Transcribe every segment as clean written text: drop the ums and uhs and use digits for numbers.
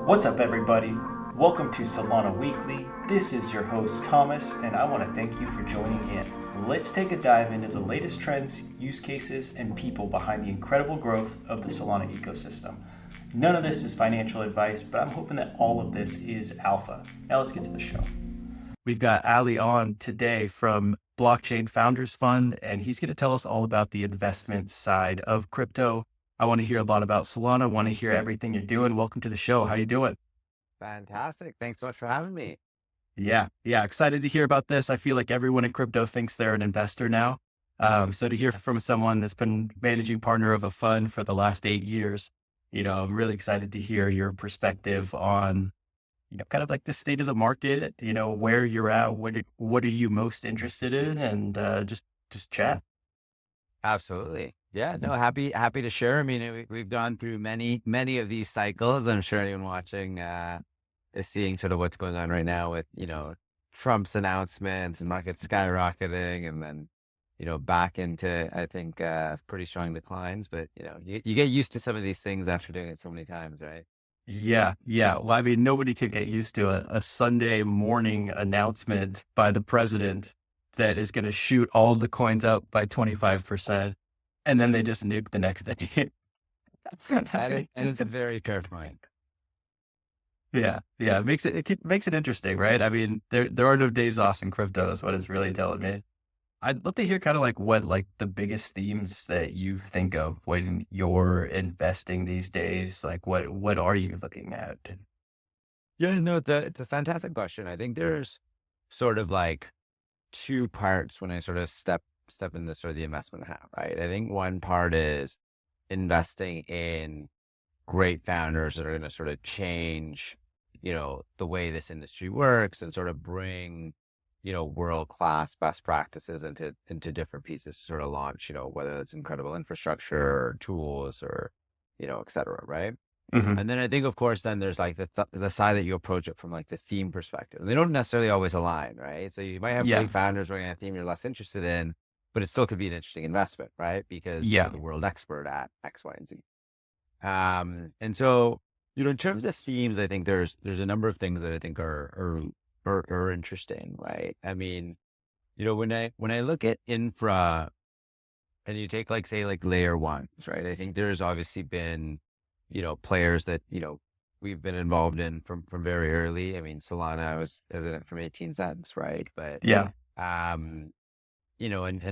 What's up, everybody? Welcome to Solana Weekly. This is your host, Thomas, and I want to thank you for joining in. Let's take a dive into the latest trends, use cases, and people behind the incredible growth of the Solana ecosystem. None of this is financial advice, but I'm hoping that all of this is alpha. Now let's get to the show. We've got Aly on today from Blockchain Founders Fund, and he's going to tell us all about the investment side of crypto. I want to hear a lot about Solana. I want to hear everything you're doing. Welcome to the show. How you doing? Fantastic. Thanks so much for having me. Yeah. Excited to hear about this. I feel like everyone in crypto thinks they're an investor now. So to hear from someone that's been managing partner of a fund for the last 8 years, I'm really excited to hear your perspective on, kind of like the state of the market, where you're at, what are you most interested in, and just chat. Absolutely. Yeah, no, happy to share. I mean, we've gone through many of these cycles. I'm sure anyone watching is seeing sort of what's going on right now with, Trump's announcements and markets skyrocketing and then, back into, I think, pretty strong declines. But, you get used to some of these things after doing it so many times, right? Yeah. Well, I mean, nobody could get used to a Sunday morning announcement by the president that is going to shoot all the coins up by 25%. And then they just nuke the next day. And it's a very fair point. Yeah. It makes it interesting, right? I mean, there are no days off in crypto is what it's really telling me. I'd love to hear kind of like what like the biggest themes that you think of when you're investing these days. Like what are you looking at? Yeah, no, it's a fantastic question. I think there's sort of like two parts when I sort of step into sort of the investment hat, right? I think one part is investing in great founders that are going to sort of change, the way this industry works and sort of bring, world-class best practices into different pieces to sort of launch, whether it's incredible infrastructure or tools or, et cetera, right? Mm-hmm. And then I think, of course, then there's like the side that you approach it from like the theme perspective. And they don't necessarily always align, right? So you might have great founders working on a theme you're less interested in, but it still could be an interesting investment, right? Because you're the world expert at X, Y, and Z. And so, in terms of themes, I think there's a number of things that I think are interesting, right? I mean, when I look at infra and you take like, say, like layer ones, right? I think there's obviously been, players that, we've been involved in from very early. I mean, Solana was from 18 cents, right? But, and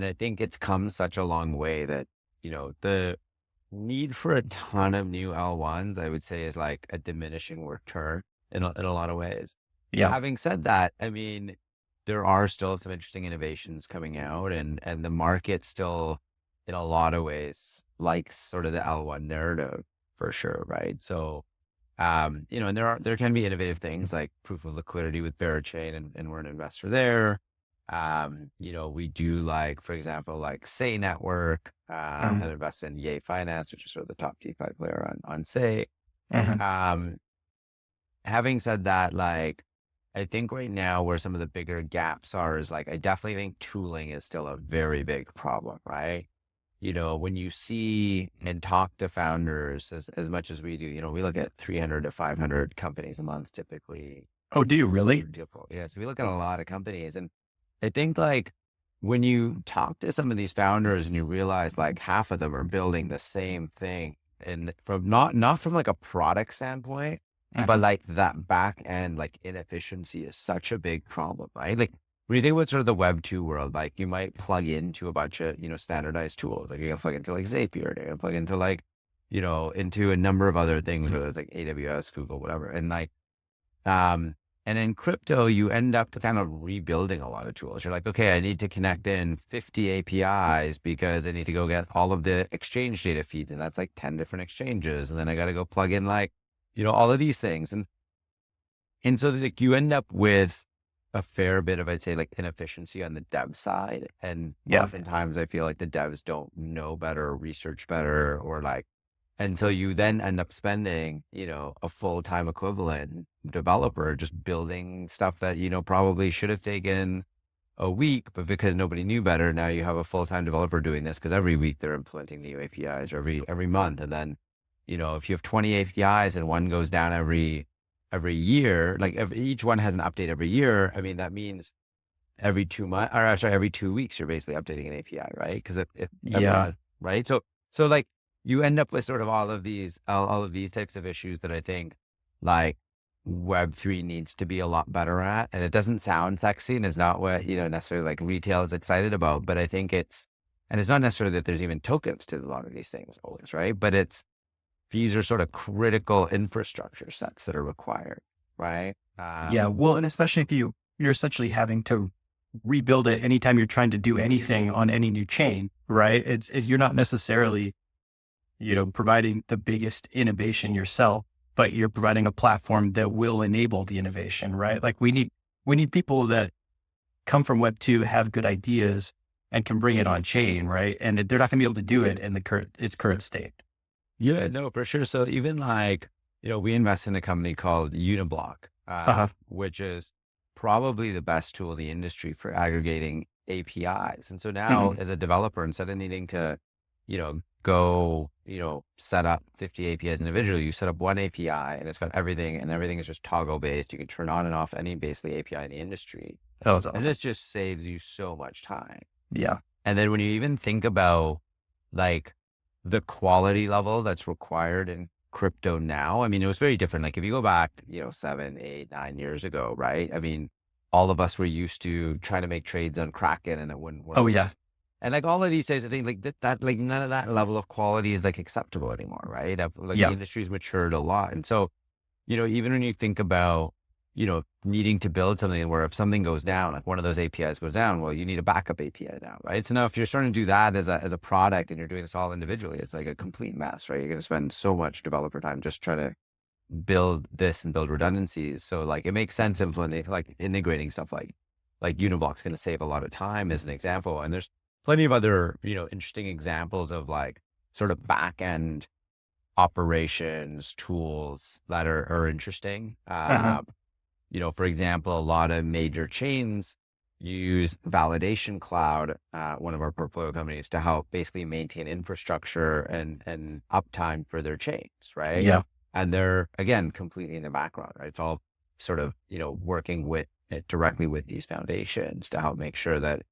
I think it's come such a long way that, the need for a ton of new L1s, I would say, is like a diminishing return in a lot of ways. Yeah. Having said that, I mean, there are still some interesting innovations coming out and the market still, in a lot of ways, likes sort of the L1 narrative for sure, right? So, and there can be innovative things like proof of liquidity with Parachain, and we're an investor there. We do like, for example, like Say Network, and invest in Yay Finance, which is sort of the top DeFi player on Say. Having said that, like, I think right now where some of the bigger gaps are is like, I definitely think tooling is still a very big problem, right? When you see and talk to founders as much as we do, we look at 300 to 500 companies a month typically. Oh, do you really? Yeah. So we look at a lot of companies, and I think like when you talk to some of these founders and you realize like half of them are building the same thing, and from not from like a product standpoint, but like that back end, like inefficiency is such a big problem, right? Like when you think about sort of the Web 2 world, like you might plug into a bunch of, standardized tools. Like you're going to plug into like Zapier, you're going to plug into like, into a number of other things, whether it's like AWS, Google, whatever. And like, and in crypto, you end up kind of rebuilding a lot of tools. You're like, okay, I need to connect in 50 APIs because I need to go get all of the exchange data feeds. And that's like 10 different exchanges. And then I got to go plug in like, all of these things. And so like you end up with a fair bit of, I'd say, like inefficiency on the dev side. And oftentimes I feel like the devs don't know better, or research better, or like, and so you then end up spending, a full-time equivalent developer just building stuff that, probably should have taken a week, but because nobody knew better, now you have a full-time developer doing this because every week they're implementing new APIs, or every month. And then, if you have 20 APIs and one goes down every every year, like each one has an update every year. I mean, that means every 2 months, or sorry, every 2 weeks, you're basically updating an API, right? Because if everyone Yeah. has, right? So like you end up with sort of all of these types of issues that I think like Web3 needs to be a lot better at. And it doesn't sound sexy and it's not what, necessarily like retail is excited about, but I think and it's not necessarily that there's even tokens to a lot of these things always, right? But these are sort of critical infrastructure sets that are required, right? Yeah. Well, and especially if you're essentially having to rebuild it anytime you're trying to do anything on any new chain, right? You're not necessarily, providing the biggest innovation yourself, but you're providing a platform that will enable the innovation, right? Like we need people that come from Web2, have good ideas and can bring it on chain, right? And they're not going to be able to do it in its current state. Yeah, no, for sure. So even like, we invest in a company called Uniblock, which is probably the best tool in the industry for aggregating APIs. And so now as a developer, instead of needing to, go, set up 50 APIs individually, you set up one API and it's got everything and everything is just toggle based. You can turn on and off any basically API in the industry. Oh, that's awesome. And this just saves you so much time. Yeah. And then when you even think about like the quality level that's required in crypto now, I mean, it was very different. Like if you go back, 7, 8, 9 years ago, right? I mean, all of us were used to trying to make trades on Kraken and it wouldn't work. Oh yeah. And like all of these days, I think like that like none of that level of quality is like acceptable anymore, right? The industry's matured a lot. And so, even when you think about, needing to build something where if something goes down, like one of those APIs goes down, well, you need a backup API now, right? So now if you're starting to do that as a product and you're doing this all individually, it's like a complete mess, right? You're going to spend so much developer time just trying to build this and build redundancies. So like it makes sense integrating stuff like Uniblock's going to save a lot of time as an example. And there's plenty of other, interesting examples of like sort of back end operations tools that are interesting. For example, a lot of major chains use Validation Cloud, one of our portfolio companies, to help basically maintain infrastructure and uptime for their chains, right? Yeah. And they're, again, completely in the background, right? It's all sort of, working with it directly with these foundations to help make sure that,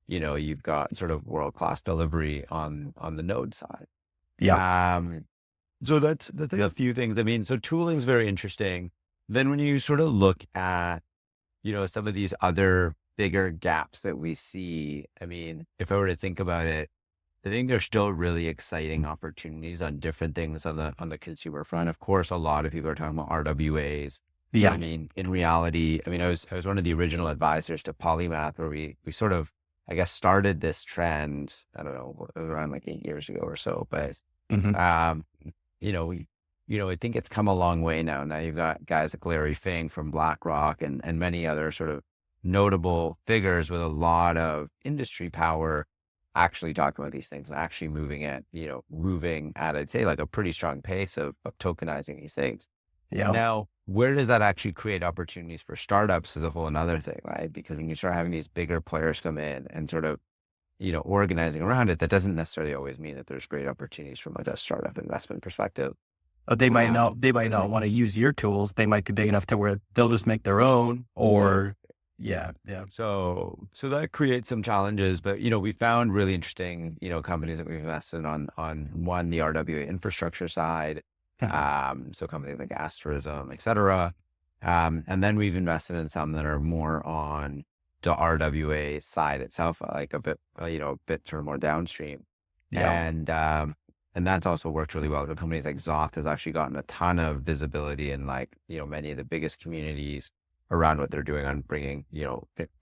you've got sort of world-class delivery on the node side. Yeah. So that's a few things. I mean, so tooling's very interesting. Then when you sort of look at, some of these other bigger gaps that we see, I mean, if I were to think about it, I think there's still really exciting opportunities on different things on the consumer front. Of course, a lot of people are talking about RWAs. Yeah. But I mean, in reality, I mean, I was one of the original advisors to Polymath, where we sort of, I guess, started this trend, I don't know, around like 8 years ago or so, but, I think it's come a long way now. Now you've got guys like Larry Fink from BlackRock and many other sort of notable figures with a lot of industry power actually talking about these things, actually moving at, I'd say like a pretty strong pace of tokenizing these things. Yeah. Now, where does that actually create opportunities for startups is a whole another thing, right? Because when you start having these bigger players come in and sort of, organizing around it, that doesn't necessarily always mean that there's great opportunities from like a startup investment perspective. They might not want to use your tools. They might be big enough to where they'll just make their own or yeah. So that creates some challenges, but we found really interesting, companies that we've invested on one, the RWA infrastructure side. So companies like Asterism, et cetera. And then we've invested in some that are more on the RWA side itself, like a bit sort of more downstream. Yeah. And that's also worked really well. The companies like Zoth has actually gotten a ton of visibility in like, many of the biggest communities around what they're doing on bringing,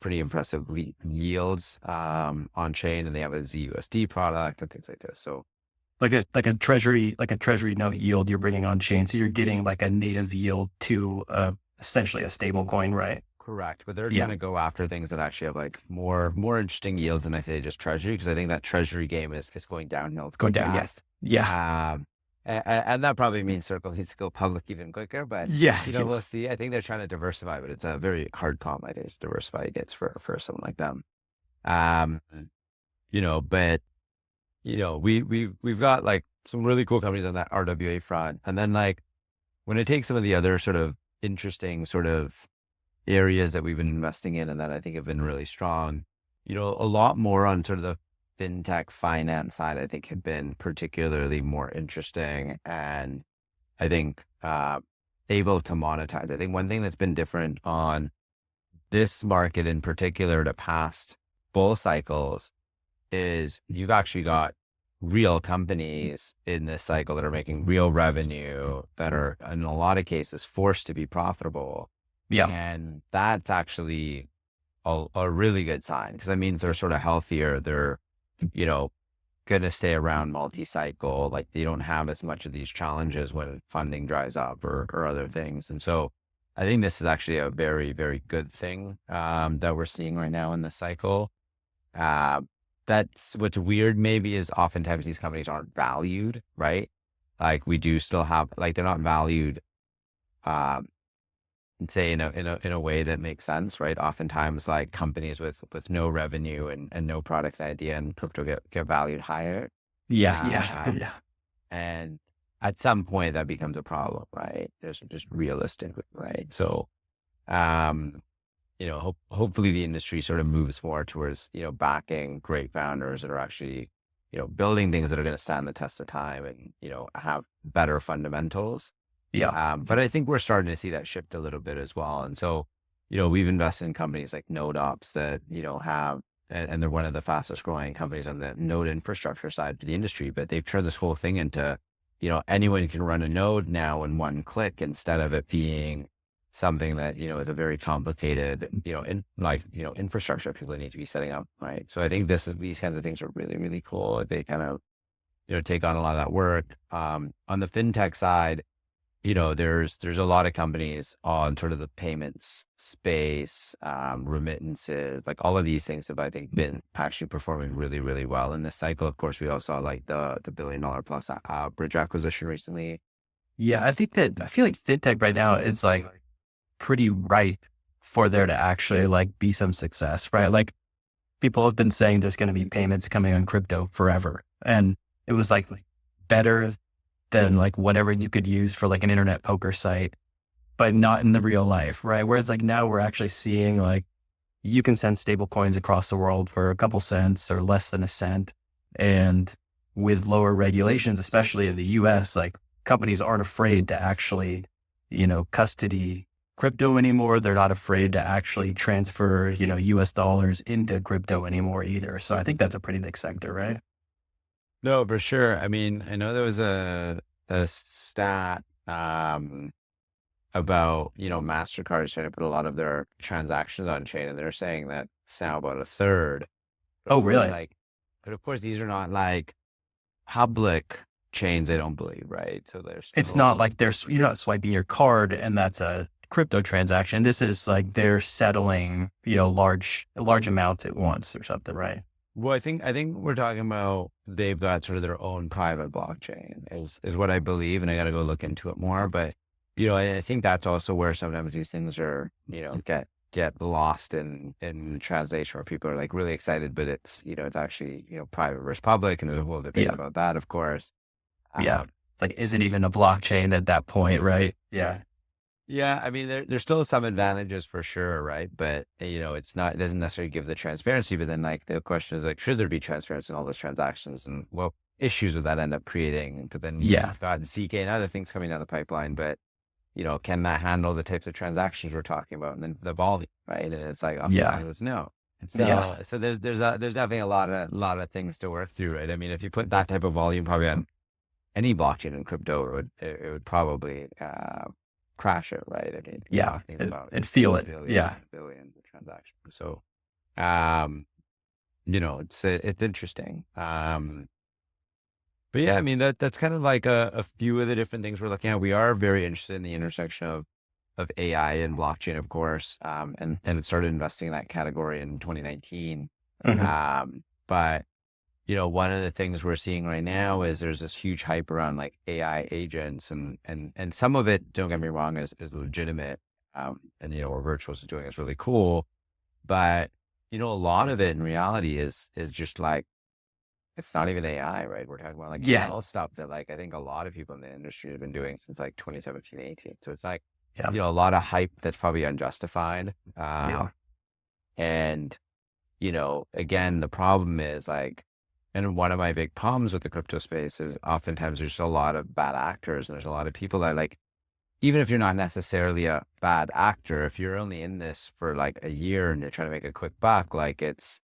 pretty impressive yields on chain, and they have a ZUSD product and things like this. So like a treasury note yield you're bringing on chain. So you're getting like a native yield to essentially a stable coin, right? Correct. But they're trying to go after things that actually have like more interesting yields than I say just treasury, because I think that treasury game is going downhill. It's going down. Yes. Yeah. And that probably means Circle needs to go public even quicker, but we'll see. I think they're trying to diversify, but it's a very hard comp, I think, to diversify against for someone like them. We've got like some really cool companies on that RWA front. And then like when I take some of the other sort of, interesting sort of areas that we've been investing in and that I think have been really strong. A lot more on sort of the FinTech finance side, I think have been particularly more interesting and I think able to monetize. I think one thing that's been different on this market in particular to past bull cycles is you've actually got real companies in this cycle that are making real revenue that are in a lot of cases forced to be profitable. Yeah. And that's actually a really good sign because that means they're sort of healthier. They're, going to stay around multi-cycle. Like they don't have as much of these challenges when funding dries up or other things. And so I think this is actually a very, very good thing that we're seeing right now in the cycle. That's what's weird maybe is oftentimes these companies aren't valued, right? Like we do still have, like they're not valued, say in a way that makes sense, right? Oftentimes like companies with no revenue and no product idea and crypto get valued higher. Yeah. And at some point that becomes a problem, right? There's just realistic, right? So, hopefully the industry sort of moves more towards, backing great founders that are actually, building things that are going to stand the test of time and, have better fundamentals. Yeah. But I think we're starting to see that shift a little bit as well. And so, we've invested in companies like NodeOps that, have, and they're one of the fastest growing companies on the node infrastructure side of the industry, but they've turned this whole thing into, anyone can run a node now in one click instead of it being something that, is a very complicated, infrastructure people need to be setting up. Right. So I think these kinds of things are really, really cool. They kind of, take on a lot of that work. On the FinTech side, there's a lot of companies on sort of the payments space, remittances, like all of these things have, I think, been actually performing really, really well in this cycle. Of course, we also saw like the $1 billion plus bridge acquisition recently. Yeah. I feel like FinTech right now is like pretty ripe for there to actually like be some success, right? Like people have been saying there's going to be payments coming on crypto forever. And it was like better than like whatever you could use for like an internet poker site, but not in the real life, right? Whereas like now we're actually seeing like you can send stable coins across the world for a couple cents or less than a cent. And with lower regulations, especially in the US, like companies aren't afraid to actually, custody crypto anymore. They're not afraid to actually transfer, US dollars into crypto anymore either. So I think that's a pretty big sector, right? No, for sure. I mean, I know there was a stat about, MasterCard trying to put a lot of their transactions on chain, and they're saying that it's now about a third. But Oh, really? But of course, these are not like public chains, I don't believe, right? So It's not like you're not swiping your card and that's a crypto transaction. This is like they're settling, large amounts at once or something, right? Well, I think we're talking about they've got sort of their own private blockchain is what I believe, and I got to go look into it more. But I think that's also where sometimes these things are, get lost in translation, where people are like really excited, but it's it's actually private versus public, and there's a whole debate about that, of course. Yeah, it's like is it even a blockchain at that point, right? Yeah. Yeah, I mean, there's still some advantages for sure, right? But it doesn't necessarily give the transparency. But then, like, the question is like, should there be transparency in all those transactions, and what issues would that end up creating? Because then you've got ZK and other things coming down the pipeline, but can that handle the types of transactions we're talking about, and then the volume, right? And it's like, let's know. So there's definitely a lot of things to work through, right? I mean, if you put that type of volume probably on any blockchain in crypto, it would probably crash it, right? I mean, and feel it. Billions of transactions. So, it's interesting. But yeah, I mean, that's kind of like a few of the different things we're looking at. We are very interested in the intersection of AI and blockchain, of course. And it started investing in that category in 2019. Mm-hmm. But one of the things we're seeing right now is there's this huge hype around like AI agents and some of it, don't get me wrong, is legitimate. And what Virtuals is doing is really cool. But, a lot of it in reality is just like, it's not even AI, right? We're talking about like ML stuff that like, I think a lot of people in the industry have been doing since like 2017, 18. So it's like, Yeah. a lot of hype that's probably unjustified. Yeah. And, again, the problem is like, and one of my big problems with the crypto space is oftentimes there's a lot of bad actors and there's a lot of people that like, even if you're not necessarily a bad actor, if you're only in this for like a year and you're trying to make a quick buck, like it's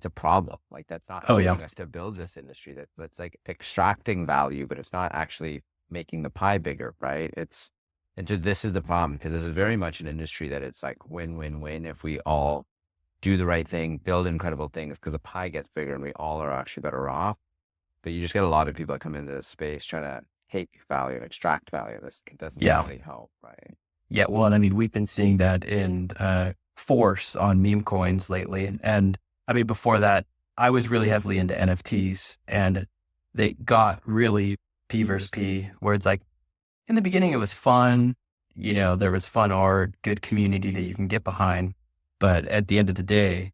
a problem. Like that's not Oh, yeah. helping us to build this industry that's like extracting value, but it's not actually making the pie bigger, right? And so this is the problem because this is very much an industry that it's like win, win, win if we all do the right thing, build incredible things because the pie gets bigger and we all are actually better off. But you just get a lot of people that come into this space trying to take value and extract value. This doesn't Yeah. really help, right? Yeah. Well, and I mean, we've been seeing that in force on meme coins lately. And I mean, before that, I was really heavily into NFTs and they got really P versus P, where it's like in the beginning, it was fun. There was fun art, good community that you can get behind. But at the end of the day,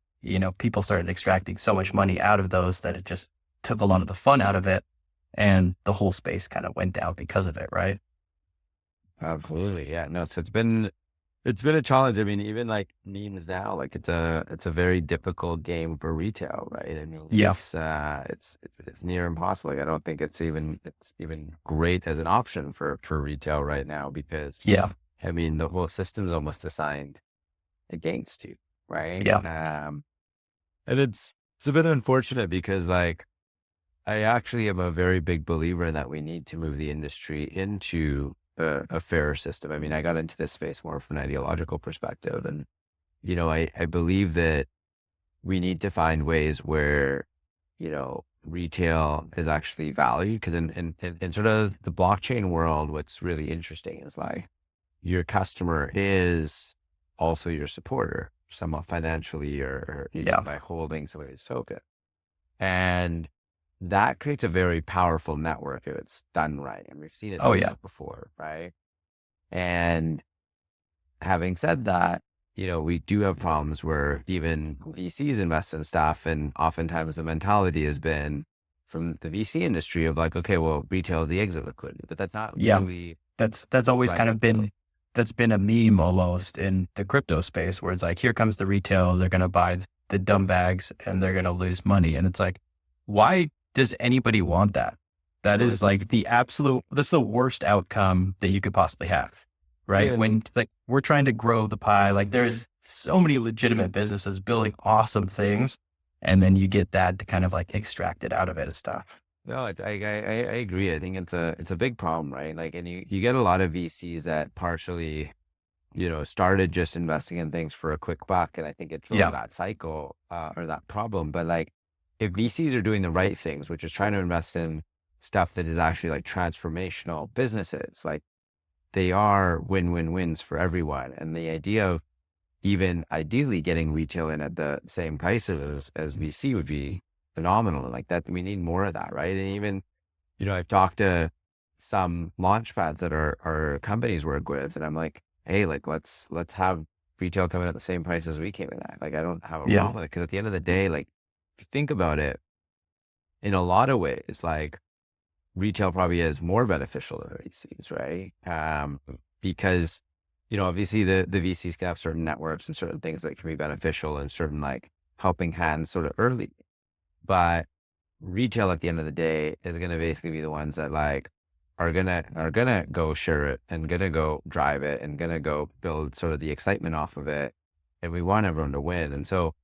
people started extracting so much money out of those that it just took a lot of the fun out of it. And the whole space kind of went down because of it, right? Absolutely. Yeah. No, so it's been a challenge. I mean, even like memes now, like it's a very difficult game for retail, right? I mean, Yeah. it's near impossible. Like, I don't think it's even great as an option for retail right now because Yeah. I mean, the whole system is almost designed against you, right? Yeah. And it's a bit unfortunate because like I actually am a very big believer in that we need to move the industry into a fairer system. I mean, I got into this space more from an ideological perspective, and I believe that we need to find ways where retail is actually valued because in sort of the blockchain world, what's really interesting is like your customer is also your supporter, somewhat financially or Yeah. by holding somebody's token. And that creates a very powerful network if it's done right. And we've seen it Oh, done yeah. before, right? And having said that, we do have problems where even VCs invest in stuff. And oftentimes the mentality has been from the VC industry of like, okay, well, retail is the exit liquidity, but that's not Yeah. really That's always right. kind of been, that's been a meme almost in the crypto space where it's like, here comes the retail, they're going to buy the dumb bags and they're going to lose money. And it's like, why does anybody want that? That is like that's the worst outcome that you could possibly have, right? Yeah. When like we're trying to grow the pie, like there's so many legitimate businesses building awesome things. And then you get that to kind of like extract it out of it and stuff. No, I agree. I think it's a big problem, right? Like, and you get a lot of VCs that partially, started just investing in things for a quick buck, and I think it drove Yeah. that cycle or that problem. But like, if VCs are doing the right things, which is trying to invest in stuff that is actually like transformational businesses, like they are win-win-wins for everyone. And the idea of even ideally getting retail in at the same prices as VC would be phenomenal. Like that, we need more of that, right? And even, I've talked to some launch pads that our companies work with, and I'm like, hey, like let's have retail come in at the same price as we came in at. Like I don't have a problem with it because at the end of the day, like if you think about it, in a lot of ways, like retail probably is more beneficial than VCs, right? Because obviously the VCs can have certain networks and certain things that can be beneficial and certain like helping hands sort of early. But retail at the end of the day is going to basically be the ones that like are gonna go share it and gonna go drive it and gonna go build sort of the excitement off of it. And we want everyone to win. And so,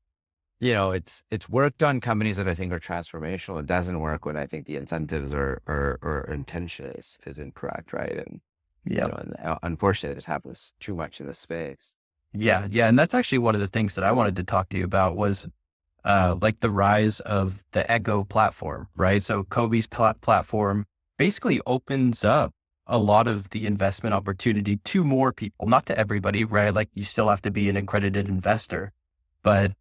it's worked on companies that I think are transformational. It doesn't work when I think the incentives or intention is incorrect, right? And and unfortunately, this happens too much in this space. Yeah. Yeah. And that's actually one of the things that I wanted to talk to you about was like the rise of the Echo platform, right? So Kobe's platform basically opens up a lot of the investment opportunity to more people, not to everybody, right? Like you still have to be an accredited investor, but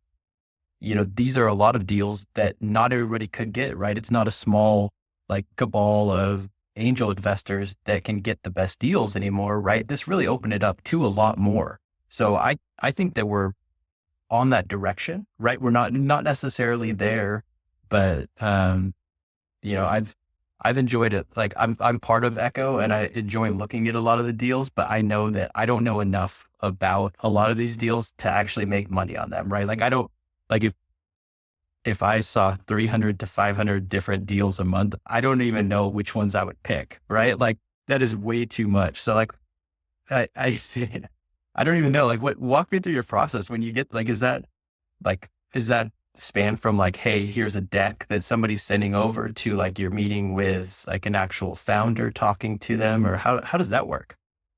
these are a lot of deals that not everybody could get, right? It's not a small like cabal of angel investors that can get the best deals anymore, right? This really opened it up to a lot more. So I think that we're on that direction, right? We're not necessarily there, but I've I've enjoyed it. Like I'm part of Echo and I enjoy looking at a lot of the deals, but I know that I don't know enough about a lot of these deals to actually make money on them, right? Like I don't like if I saw 300 to 500 different deals a month, I don't even know which ones I would pick, right? Like that is way too much. So like I I don't even know like walk me through your process when you get like is that span from like, hey, here's a deck that somebody's sending over to like you're meeting with like an actual founder talking to them, or how does that work?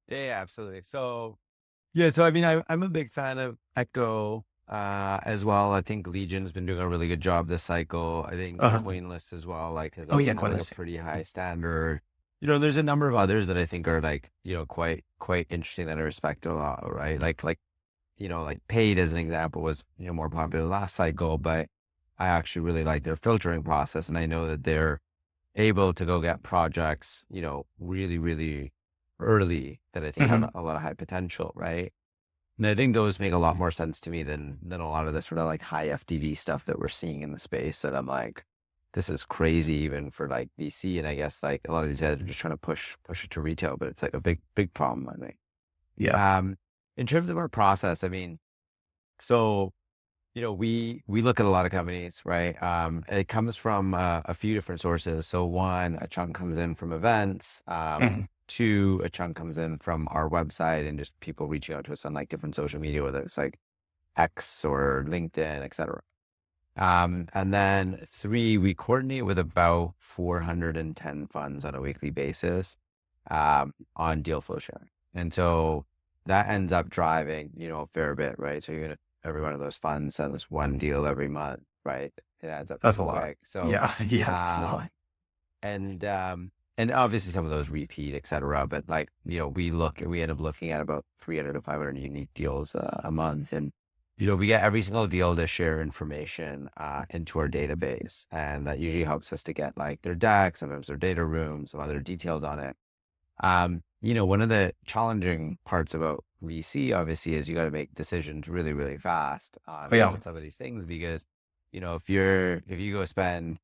Yeah, absolutely. So yeah, so I mean, I'm a big fan of Echo as well. I think Legion's been doing a really good job this cycle. I think Uh-huh. Coinlist as well, like has Oh yeah, also had like a Quintus. pretty high standard. There's a number of others that I think are like, quite interesting that I respect a lot, right? Like Paid as an example was, more popular last cycle, but I actually really like their filtering process. And I know that they're able to go get projects, really, really early that I think have Mhm. a lot of high potential, right? And I think those make a lot more sense to me than a lot of the sort of like high FDV stuff that we're seeing in the space that I'm like, this is crazy even for like VC. And I guess like a lot of these guys are just trying to push it to retail, but it's like a big problem, I think. Yeah. Um, in terms of our process, I mean, so we look at a lot of companies, right? It comes from a few different sources. So one, a chunk comes in from events. Mhm. Two, a chunk comes in from our website and just people reaching out to us on like different social media, whether it's like X or LinkedIn, etc. And then three, we coordinate with about 410 funds on a weekly basis, on deal flow sharing. And so that ends up driving, a fair bit, right? So every one of those funds sends one deal every month, right? It adds up That's a pretty lot. quick. So, Yeah. Yeah, that's a um, lot. and, um, and obviously some of those repeat, et cetera. But like, we end up looking at about 300 to 500 unique deals a month. And, we get every single deal to share information into our database. And that usually helps us to get like their decks, sometimes their data rooms, some other details on it. One of the challenging parts about VC obviously is you got to make decisions really, really fast Oh yeah. on some of these things because, if you go spend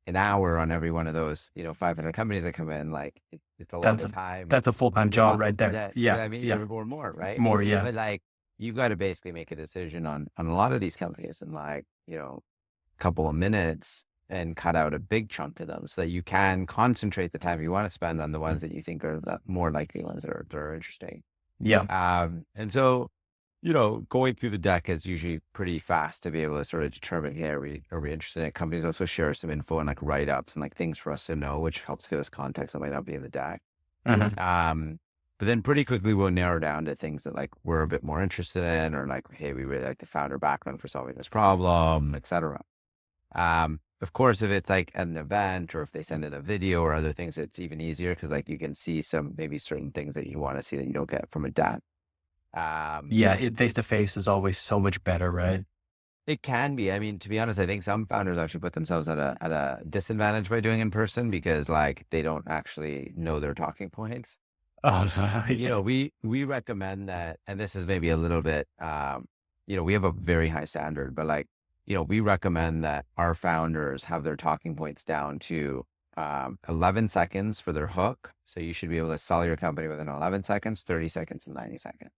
an hour on every one of those, 500 companies that come in, like it's a lot That's of a time. that's a full-time It's a job lot right there. that, Yeah. I mean, Yeah. or more, right? More. Yeah. But like, you got to basically make a decision on a lot of these companies in like, couple of minutes and cut out a big chunk of them so that you can concentrate the time you want to spend on the ones that you think are the more likely ones that are interesting. Yeah. And so, going through the deck is usually pretty fast to be able to sort of determine, hey, are we interested in it? Companies also share some info and like write-ups and like things for us to know, which helps give us context that might not be in the deck. Mhm. But then pretty quickly we'll narrow down to things that like we're a bit more interested in, or like, hey, we really like the founder background for solving this problem, et cetera. Of course, if it's like an event or if they send in a video or other things, it's even easier because like you can see some maybe certain things that you want to see that you don't get from a deck. Yeah. Face to face is always so much better, right? It can be. I mean, to be honest, I think some founders actually put themselves at a disadvantage by doing in person because like they don't actually know their talking points. Oh, yeah. We recommend that, and this is maybe a little bit, we have a very high standard, but like, we recommend that our founders have their talking points down to 11 seconds for their hook. So you should be able to sell your company within 11 seconds, 30 seconds, and 90 seconds.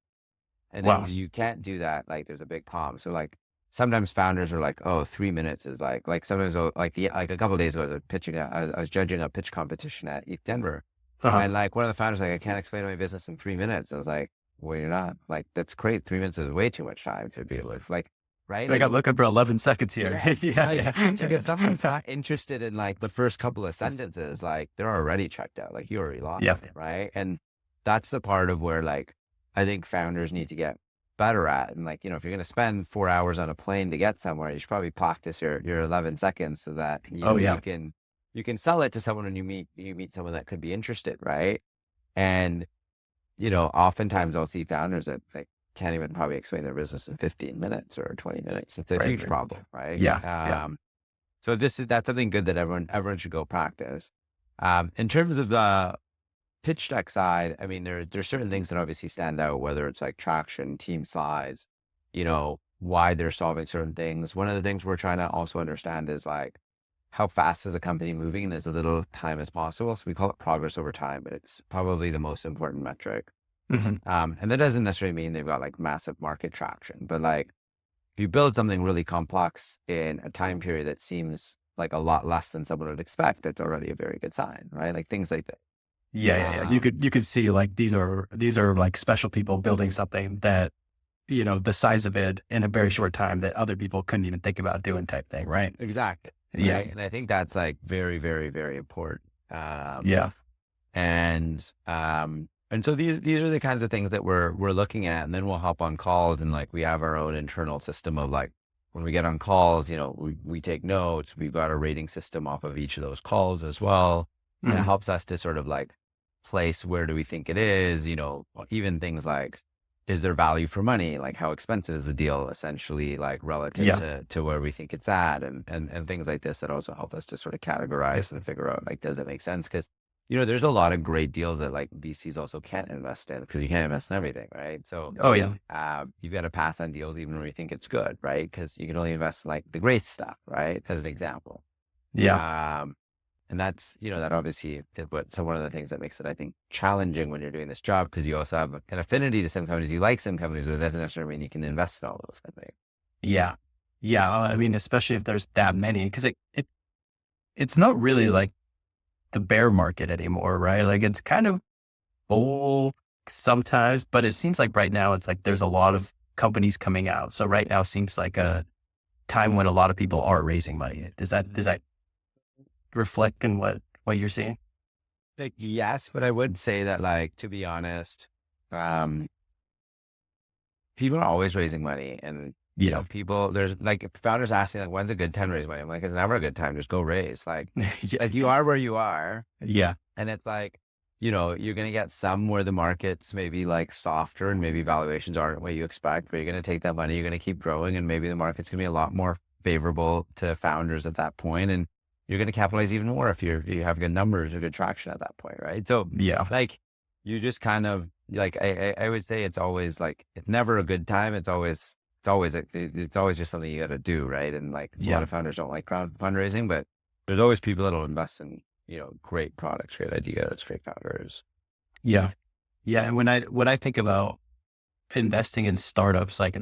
And then Wow. if you can't do that, like there's a big problem. So like sometimes founders are like, oh, 3 minutes is like sometimes like, yeah, like a couple of days ago, I was judging a pitch competition at ETH Denver. Uh-huh. And like one of the founders, like, I can't explain my business in 3 minutes. I was like, well, you're not. Like, that's great. 3 minutes is way too much time to be able to, like, right? I Like, got looking for 11 seconds here. yeah, Yeah. like, Yeah. if someone's not interested in like the first couple of sentences, like they're already checked out. Like you already lost Yeah. them, right? And that's the part of where like I think founders need to get better at. And like, if you're going to spend 4 hours on a plane to get somewhere, you should probably practice your 11 seconds so that, Oh yeah. you can sell it to someone when you meet someone that could be interested, right? And, oftentimes I'll see founders that like can't even probably explain their business in 15 minutes or 20 minutes. It's a Right. huge problem, right? Yeah. Yeah. So that's something good that everyone should go practice. In terms of the pitch deck side, I mean, there's certain things that obviously stand out, whether it's like traction, team size, why they're solving certain things. One of the things we're trying to also understand is like, how fast is a company moving in as little time as possible. So we call it progress over time, but it's probably the most important metric. Hmm. And that doesn't necessarily mean they've got like massive market traction, but like if you build something really complex in a time period that seems like a lot less than someone would expect, it's already a very good sign, right? Like things like that. Yeah. You could see like these are like special people building something that, the size of it in a very short time that other people couldn't even think about doing type thing. Right. Exactly. Yeah. Right. And I think that's like very, very, very important. Yeah. And so these are the kinds of things that we're looking at, and then we'll hop on calls and like we have our own internal system of like when we get on calls, we take notes. We've got a rating system off of each of those calls as well. And it Mhm. helps us to sort of like place where do we think it is, even things like is there value for money? Like how expensive is the deal essentially like relative Yeah. to where we think it's at and things like this that also help us to sort of categorize and figure out like, does it make sense? Because there's a lot of great deals that like VCs also can't invest in because you can't invest in everything, right? So Oh yeah. you've got to pass on deals even when you think it's good, right? Because you can only invest in like the great stuff, right? As an example. Yeah. And that's, that obviously is one of the things that makes it, I think, challenging when you're doing this job because you also have an affinity to some companies. You like some companies, but it doesn't necessarily mean you can invest in all of those companies. Yeah. Yeah. I mean, especially if there's that many, because it's not really like the bear market anymore, right? Like it's kind of bull sometimes, but it seems like right now it's like there's a lot of companies coming out. So right now seems like a time when a lot of people are raising money. Does that reflect in what you're seeing? Like, yes, but I would say that, like, to be honest, um, people are always raising money and, Yeah. there's like founders ask me like, when's a good time to raise money? I'm like, it's never a good time. Just go raise. Yeah. Like you are where you are. Yeah. And it's like, you're going to get some where the market's maybe like softer and maybe valuations aren't what you expect, but you're going to take that money, you're going to keep growing and maybe the market's going to be a lot more favorable to founders at that point. And you're going to capitalize even more if you have good numbers or good traction at that point. Right. So Yeah. like you just kind of like, I would say it's always like, it's never a good time. It's always just something you got to do. Right. And like a lot Yeah. of founders don't like fundraising, but there's always people that'll invest in, great products, great ideas, great founders. Yeah. Yeah. And when I think about investing in startups, like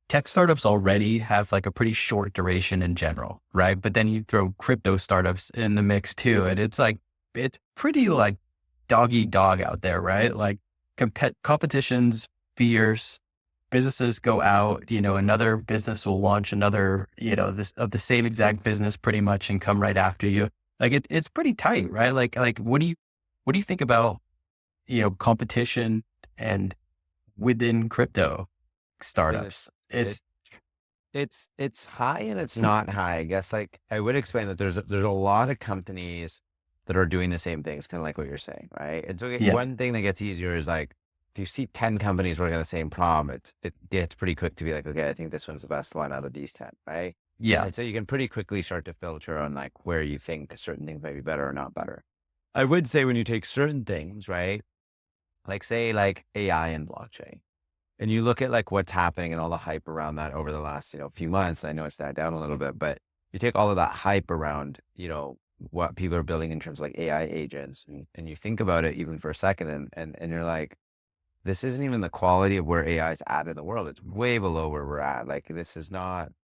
tech startups already have like a pretty short duration in general, right? But then you throw crypto startups in the mix too. And it's like, it's pretty like dog eat dog out there, right? Like competition's fierce. Businesses go out, another business will launch another, this of the same exact business pretty much and come right after you. Like it's pretty tight, right? Like what do you think about, competition and within crypto And it's startups? it, it's high and it's not high. I guess like I would explain that there's a lot of companies that are doing the same things, kind of like what you're saying, right? And so Yeah. one thing that gets easier is like if you see 10 companies working on the same problem, it gets pretty quick to be like, okay, I think this one's the best one out of these 10, right? Yeah. And so you can pretty quickly start to filter on like where you think certain things might be better or not better. I would say when you take certain things, right? Like say like AI and blockchain. And you look at like what's happening and all the hype around that over the last, few months. I know it's died down a little bit, but you take all of that hype around, what people are building in terms of like AI agents and you think about it even for a second and you're like, this isn't even the quality of where AI is at in the world. It's way below where we're at. Like this is going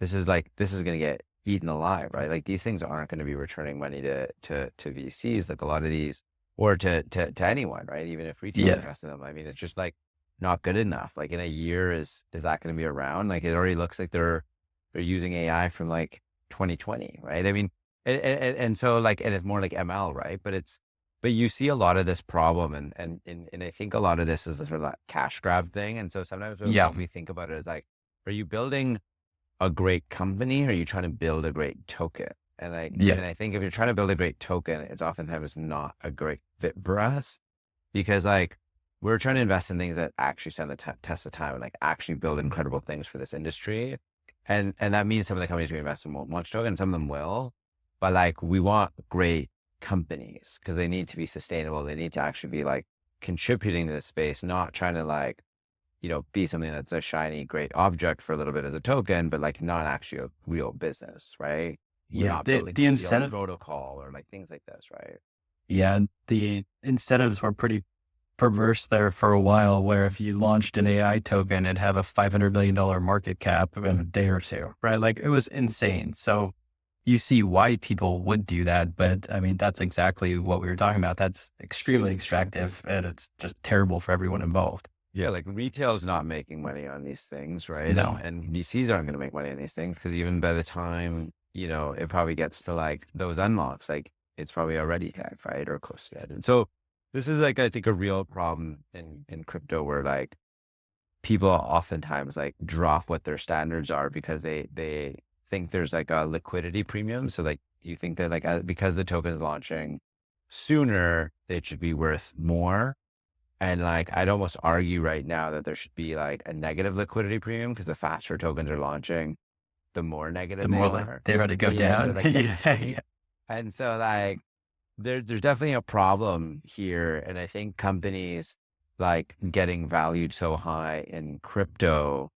to get eaten alive, right? Like these things aren't going to be returning money to VCs, like a lot of these, or to anyone, right? Even if retail Yeah. invest in them. I mean, it's just like not good enough. Like in a year, is that going to be around? Like it already looks like they're using AI from like 2020, right? I mean, and so like, and it's more like ML, right? But you see a lot of this problem and I think a lot of this is the sort of that cash grab thing. And so sometimes Yeah. when we think about it as like, are you building a great company or are you trying to build a great token? And Yeah. I think if you're trying to build a great token, it's oftentimes not a great fit for us because like we're trying to invest in things that actually stand the test of time and like actually build incredible things for this industry. And that means some of the companies we invest in won't launch token, some of them will, but like we want great companies because they need to be sustainable. They need to actually be like contributing to the space, not trying to like, be something that's a shiny, great object for a little bit as a token, but like not actually a real business, right? We're Yeah. not The building the the own incentive, protocol or like things like this, right? yeah, the incentives were pretty perverse there for a while, where if you launched an AI token, it'd have a $500 million market cap in a day or two, right? Like it was insane. So you see why people would do that. But I mean, that's exactly what we were talking about. That's extremely extractive and it's just terrible for everyone involved. Yeah, like retail is not making money on these things, right? No. And VCs aren't going to make money on these things because even by the time, it probably gets to like those unlocks, like it's probably already tagged, right? Or close to it. And so this is like, I think a real problem in crypto where like people oftentimes like drop what their standards are because they think there's like a liquidity premium. So like you think that like because the token is launching sooner, it should be worth more. And like, I'd almost argue right now that there should be like a negative liquidity premium because the faster tokens are launching, the more The negative they more like are. they're going to go Yeah, they're down. like, Yeah. and so like there's definitely a problem here. And I think companies like getting valued so high in crypto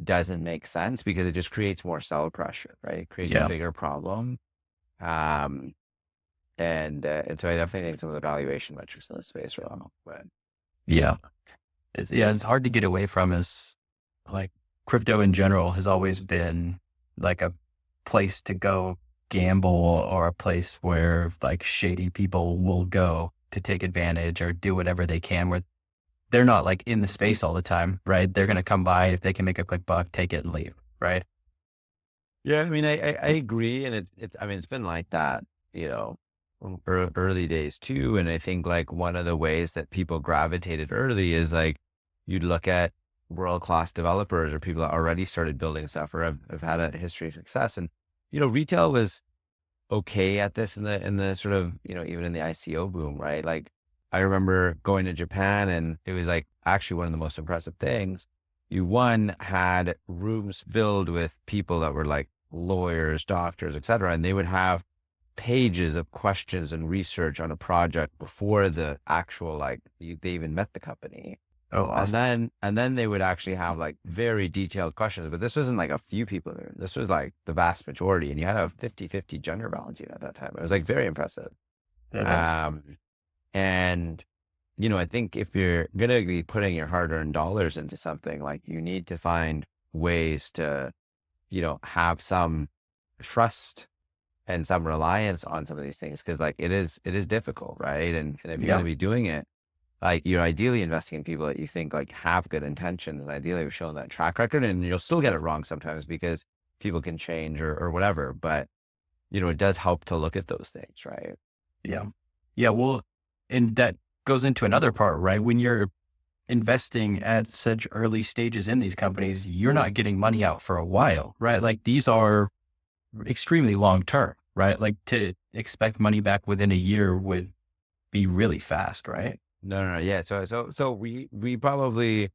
doesn't make sense because it just creates more sell pressure, right? It creates a Yeah. bigger problem. Um, and so I definitely think some of the valuation metrics in the space are wrong, but Yeah. It's hard to get away from is like crypto in general has always been like a place to go gamble or a place where like shady people will go to take advantage or do whatever they can where they're not like in the space all the time, right? They're going to come by if they can make a quick buck, take it and leave, right? yeah, I mean, I agree. And I mean, it's been like that, you know, early days too. And I think like one of the ways that people gravitated early is like, you'd look at world-class developers or people that already started building stuff or have had a history of success. And, retail was okay at this in the sort of, even in the ICO boom, right? Like I remember going to Japan and it was like actually one of the most impressive things. You had rooms filled with people that were like lawyers, doctors, et cetera. And they would have pages of questions and research on a project before the actual, like they even met the company. Oh, awesome. And then they would actually have like very detailed questions, but this wasn't like a few people there. This was like the vast majority. And you had to have 50-50 gender balance at that time. It was like very impressive. Yeah, that's, And, I think if you're going to be putting your hard-earned dollars into something, like you need to find ways to, have some trust and some reliance on some of these things. Cause like it is difficult. Right. And if you're going to be doing it, like you're ideally investing in people that you think like have good intentions and ideally have shown that track record, and you'll still get it wrong sometimes because people can change or whatever. But, it does help to look at those things. Right. yeah. Yeah. Well, and that goes into another part, right? When you're investing at such early stages in these companies, you're not getting money out for a while, right? Like these are extremely long term, right? Like to expect money back within a year would be really fast, right? No. Yeah. So we probably,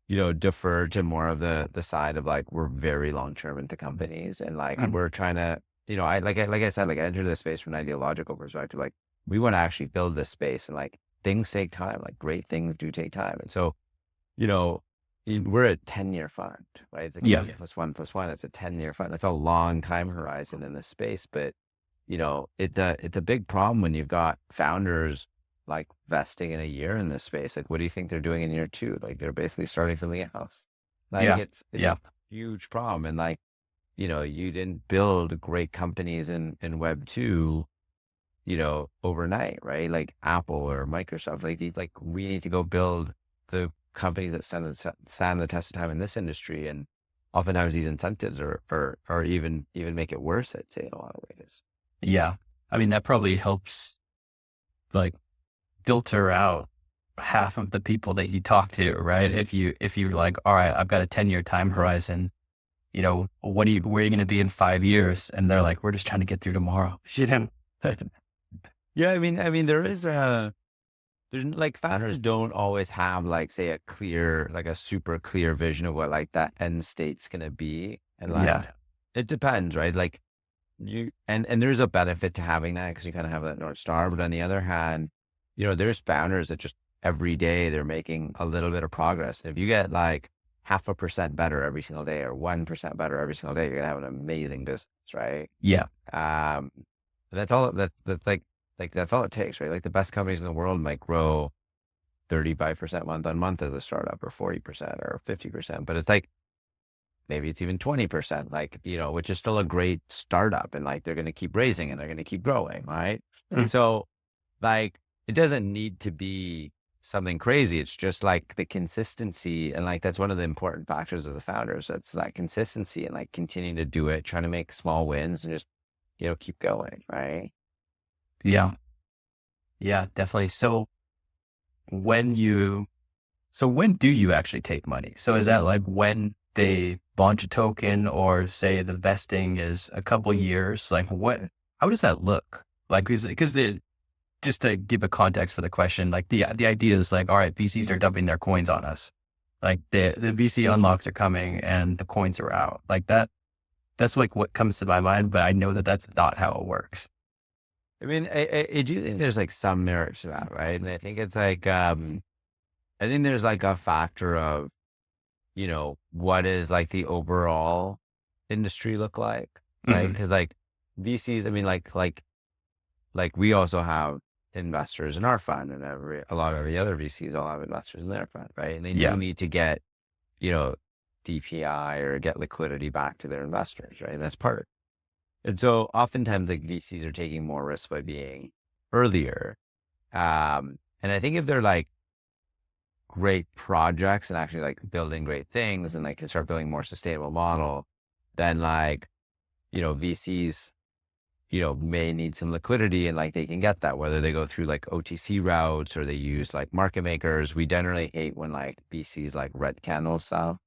defer to more of the side of like, we're very long-term into companies and like, we're trying to, like I said, like I entered this space from an ideological perspective. Like we want to actually build this space and like things take time, like great things do take time. And so, we're a 10-year fund, right? It's like plus one, it's a 10-year fund. That's a long time horizon in this space, but it's a big problem when you've got founders like vesting in a year in this space. Like, what do you think they're doing in year two? Like they're basically starting something else. Like it's a huge problem. And like, you didn't build great companies in Web 2, overnight, right? Like Apple or Microsoft, like we need to go build the companies that stand the test of time in this industry. And oftentimes these incentives are even make it worse, I'd say, in a lot of ways. Yeah. I mean, that probably helps like filter out half of the people that you talk to, right? If you're like, all right, I've got a 10-year time horizon, where are you going to be in 5 years? And they're like, we're just trying to get through tomorrow. Yeah. I mean, there's like founders don't always have like, say a super clear vision of what like that end state's going to be. And like, it depends, right? Like and there's a benefit to having that because you kind of have that North Star. But on the other hand, there's founders that just every day they're making a little bit of progress. If you get like 0.5% better every single day or 1% better every single day, you're gonna have an amazing business, right? Yeah. That's all that's like that's all it takes, right? Like the best companies in the world might grow 35% month on month as a startup, or 40% or 50%, but it's like maybe it's even 20%, like, which is still a great startup, and like they're going to keep raising and they're going to keep growing, right? Mm. So like it doesn't need to be something crazy. It's just like the consistency, and like that's one of the important factors of the founders. That's that consistency and like continuing to do it, trying to make small wins and just keep going, right? Yeah. Yeah, definitely. When you, when do you actually take money? So is that like when they launch a token, or say the vesting is a couple years? Like how does that look? Like, because just to give a context for the question, like the idea is like, all right, VCs are dumping their coins on us. Like the VC unlocks are coming and the coins are out. Like that's like what comes to my mind, but I know that that's not how it works. I mean, I do think there's like some merit to that, right? And I think it's like, I think there's like a factor of, what is like the overall industry look like, right? Mhm. Because like VCs, I mean, like we also have investors in our fund, and a lot of the other VCs all have investors in their fund, right? And they do Yeah. need to get, you know, DPI or get liquidity back to their investors, right? That's part. And so oftentimes like VCs are taking more risk by being earlier. And I think if they're like great projects and actually like building great things and like can start building more sustainable model, then like, VCs, may need some liquidity, and like they can get that, whether they go through like OTC routes or they use like market makers. We generally hate when like VCs like red candle style.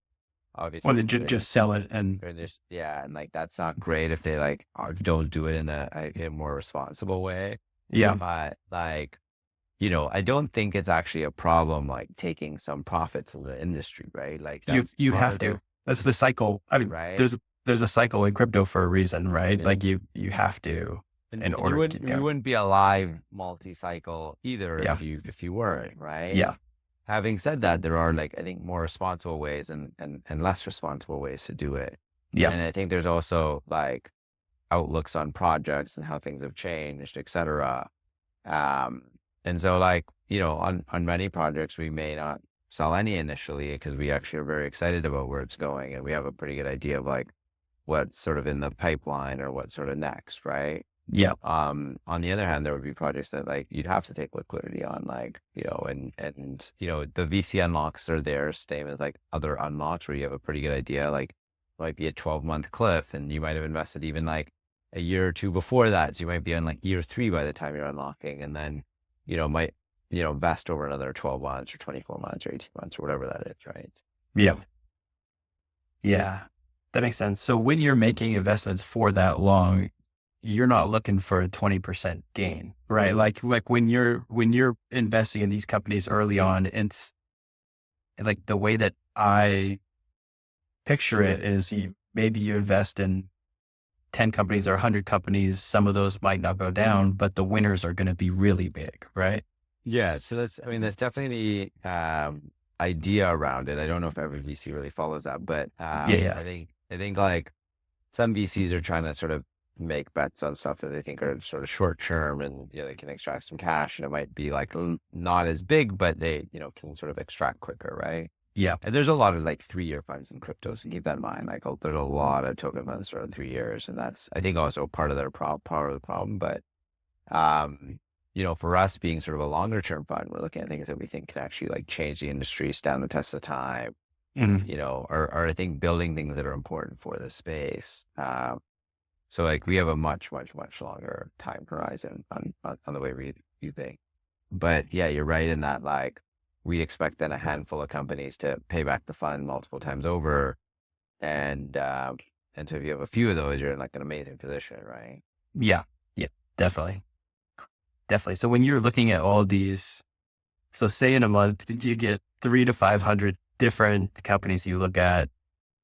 Or Obviously, they just sell it and or just, yeah, and like that's not great if they like don't do it in a more responsible way. yeah, But like, I don't think it's actually a problem like taking some profits in the industry, right? Like that's you part have of to. That's the cycle. I mean, right? there's a cycle in crypto for a reason, right? And, Like you have to in and you order to wouldn't keep you going. wouldn't be a live multi-cycle either Yeah. if you weren't, right? Yeah. Having said that, there are like I think more responsible ways and less responsible ways to do it. Yeah. And I think there's also like outlooks on projects and how things have changed, et cetera. Um, and so like, on many projects, we may not sell any initially because we actually are very excited about where it's going. And we have a pretty good idea of like what's sort of in the pipeline or what's sort of next. Right. Yeah. On the other hand, there would be projects that like you'd have to take liquidity on, like, the VC unlocks are there, same as like other unlocks where you have a pretty good idea, like might be a 12-month cliff and you might have invested even like a year or two before that. So you might be on like year 3 by the time you're unlocking, and then, might, vest over another 12 months or 24 months or 18 months or whatever that is. Right. Yeah. Yeah. That makes sense. So when you're making investments for that long, you're not looking for a 20% gain, right? Like when you're investing in these companies early on, it's like the way that I picture it is maybe you invest in 10 companies or 100 companies. Some of those might not go down, but the winners are going to be really big, right? Yeah. So that's definitely the idea around it. I don't know if every VC really follows that, but Yeah. I think like some VCs are trying to sort of make bets on stuff that they think are sort of short term, and they can extract some cash, and it might be like not as big, but they can sort of extract quicker, right? Yeah. And there's a lot of like 3-year funds in crypto, so keep that in mind. Like there's a lot of token funds that are 3 years, and that's I think also part of part of the problem. But for us being sort of a longer term fund, we're looking at things that we think can actually like change the industry, stand the test of time. Mhm. Or I think building things that are important for the space. So like we have a much, much, much longer time horizon on the way we view things. But yeah, you're right in that like we expect then a handful of companies to pay back the fund multiple times over. And so if you have a few of those, you're in like an amazing position, right? Yeah. Yeah. Definitely. Definitely. So when you're looking at all these, so say in a month, you get 300 to 500 different companies you look at,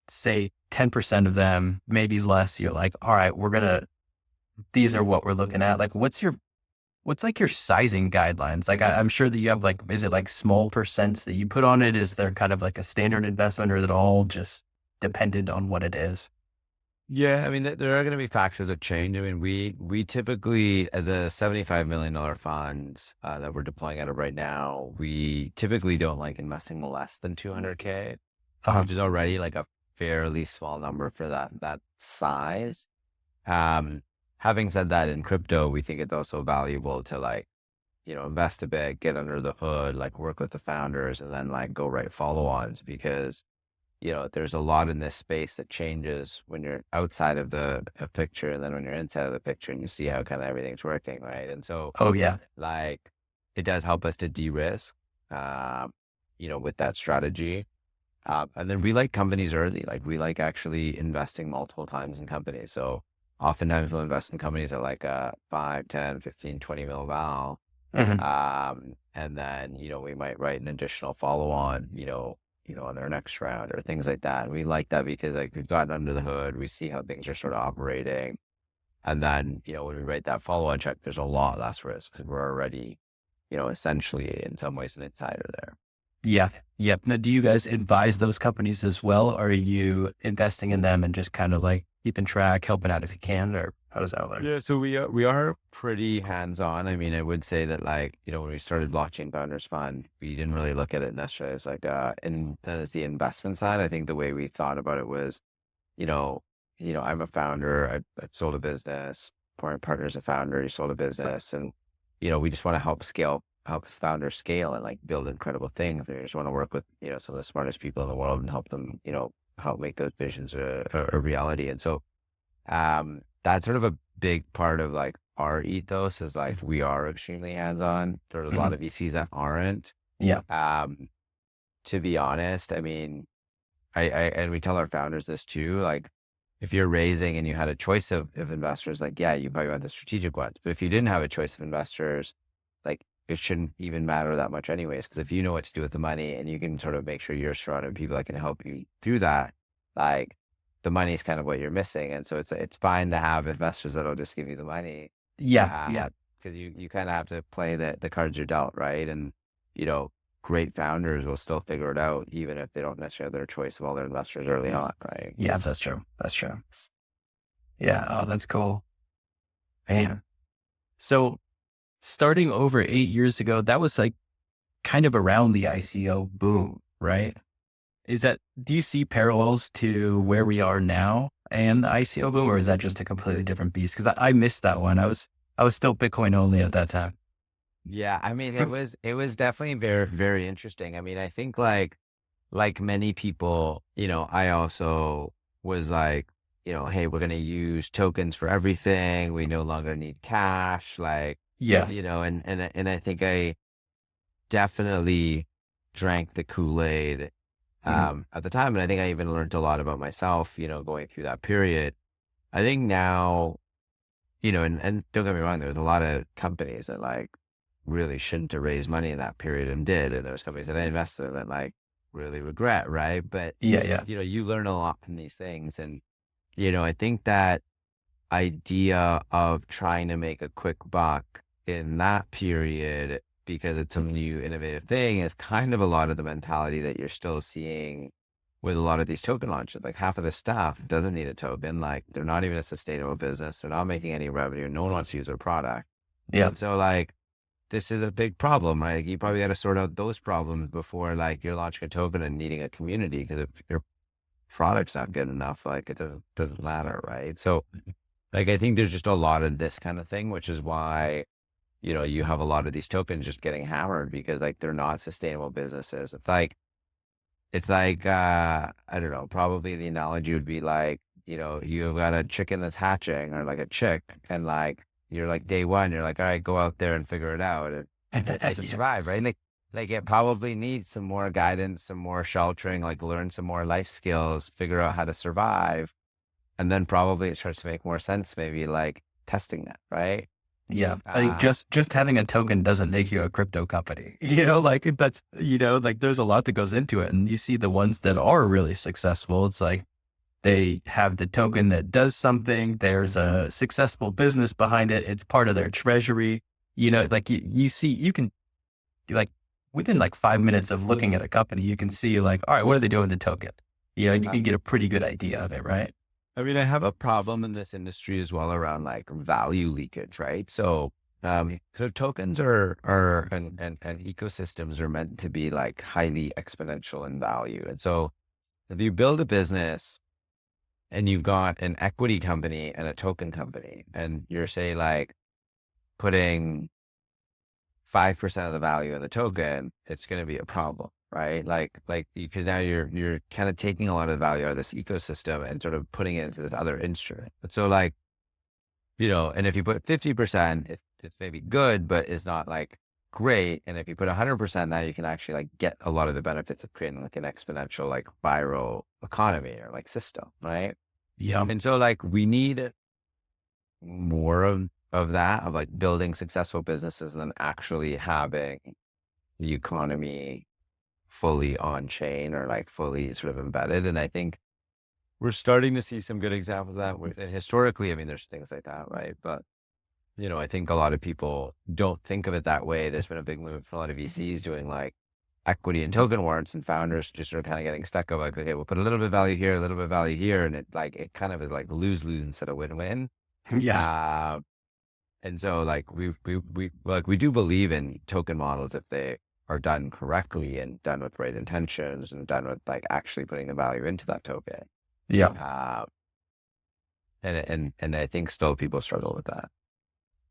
say 10% of them, maybe less, you're like, all right, these are what we're looking at. Like, what's your what's like your sizing guidelines? Like I'm sure that you have like, is it like small percents that you put on it? Is there kind of like a standard investment, or is it all just dependent on what it is? Yeah, I mean, there are going to be factors that change. I mean, we typically, as a $75 million fund that we're deploying out of right now, we typically don't like investing less than 200K, Uh-huh. which is already like a fairly small number for that size. Um, Having said that, in crypto, we think it's also valuable to like, invest a bit, get under the hood, like work with the founders, and then like go right follow-ons, because there's a lot in this space that changes when you're outside of the picture, and then when you're inside of the picture and you see how kind of everything's working, right? And so, Oh yeah. like, it does help us to de-risk, with that strategy. And then we like companies early. Like, we like actually investing multiple times in companies. So oftentimes we'll invest in companies at like a 5, 10, 15, 20 mil val. Mhm. And then, we might write an additional follow-on, on their next round or things like that. And we like that because like we've gotten under the hood, we see how things are sort of operating. And then, when we write that follow-on check, there's a lot less risk because we're already, essentially in some ways an insider there. Yeah. Yep. Now, do you guys advise those companies as well? Or are you investing in them and just kind of like keeping track, helping out if you can, or how does that work? Yeah, so we are pretty hands-on. I mean, I would say that like, when we started Blockchain Founders Fund, we didn't really look at it necessarily as like as the investment side. I think the way we thought about it was, you know, I'm a founder, I sold a business, my partner's a founder, he sold a business, and we just want to help founders scale and like build incredible things. We just want to work with, some of the smartest people in the world and help them, help make those visions a reality. And so that's sort of a big part of like our ethos is like we are extremely hands-on. There's a lot of VCs that aren't. Yeah. To be honest, I mean, I and we tell our founders this too, like if you're raising and you had a choice of investors, like, yeah, you probably want the strategic ones. But if you didn't have a choice of investors, like it shouldn't even matter that much anyways. Because if you know what to do with the money and you can sort of make sure you're surrounded with people that can help you through that, like the money is kind of what you're missing. And so it's fine to have investors that'll just give you the money. Yeah. Yeah. Because you kind of have to play the cards you're dealt, right? And, great founders will still figure it out, even if they don't necessarily have their choice of all their investors early on, right? Yeah, that's true. That's true. Yeah. Oh, that's cool. Man. So starting over 8 years ago, that was like kind of around the ICO boom, right? Do you see parallels to where we are now and the ICO boom, or is that just a completely different beast? Because I missed that one. I was still Bitcoin only at that time. Yeah, I mean, it was definitely very, very interesting. I mean, I think like many people, I also was like, hey, we're going to use tokens for everything. We no longer need cash. Like, Yeah. and I think I definitely drank the Kool-Aid at the time. And I think I even learned a lot about myself, going through that period. I think now, and don't get me wrong, there's a lot of companies that like really shouldn't have raised money in that period and did. And those companies that I invested in that like really regret, right? But, Yeah. you learn a lot from these things. And, I think that idea of trying to make a quick buck in that period because it's a new innovative thing is kind of a lot of the mentality that you're still seeing with a lot of these token launches. Like half of the stuff doesn't need a token. Like they're not even a sustainable business. They're not making any revenue. No one wants to use their product. Yeah. And so like, this is a big problem, right? You probably got to sort out those problems before like you're launching a token and needing a community, because if your product's not good enough, like it doesn't matter, right? So like, I think there's just a lot of this kind of thing, which is why, you have a lot of these tokens just getting hammered because like they're not sustainable businesses. It's like, I don't know, probably the analogy would be like, you've got a chicken that's hatching or like a chick, and like, you're like day one, you're like, all right, go out there and figure it out and to survive, right? Like it probably needs some more guidance, some more sheltering, like learn some more life skills, figure out how to survive. And then probably it starts to make more sense, maybe like testing that, right? Yeah. I think just having a token doesn't make you a crypto company, like that's, like there's a lot that goes into it. And you see the ones that are really successful. It's like they have the token that does something. There's a successful business behind it. It's part of their treasury. like you see, you can like within like 5 minutes of looking at a company, you can see like, all right, what are they doing with the token? You can get a pretty good idea of it, right? I mean, I have a problem in this industry as well around like value leakage, right? So tokens and ecosystems are meant to be like highly exponential in value. And so if you build a business and you've got an equity company and a token company, and you're say like putting 5% of the value in the token, it's going to be a problem, right? Because now you're kind of taking a lot of the value out of this ecosystem and sort of putting it into this other instrument. But so like, and if you put 50%, it's maybe good, but it's not like great. And if you put 100%, now you can actually like get a lot of the benefits of creating like an exponential, like viral economy or like system, right? Yeah. And so like we need more of that, of like building successful businesses and then actually having the economy fully on chain or like fully sort of embedded. And I think we're starting to see some good examples of that. And historically, I mean, there's things like that, right? But, I think a lot of people don't think of it that way. There's been a big movement for a lot of VCs doing like equity and token warrants, and founders just are kind of getting stuck of like, okay, we'll put a little bit of value here, a little bit of value here. And it kind of is like lose-lose instead of win-win. Yeah. And so like we do believe in token models if they are done correctly and done with right intentions and done with like actually putting the value into that token. Yeah. And I think still people struggle with that.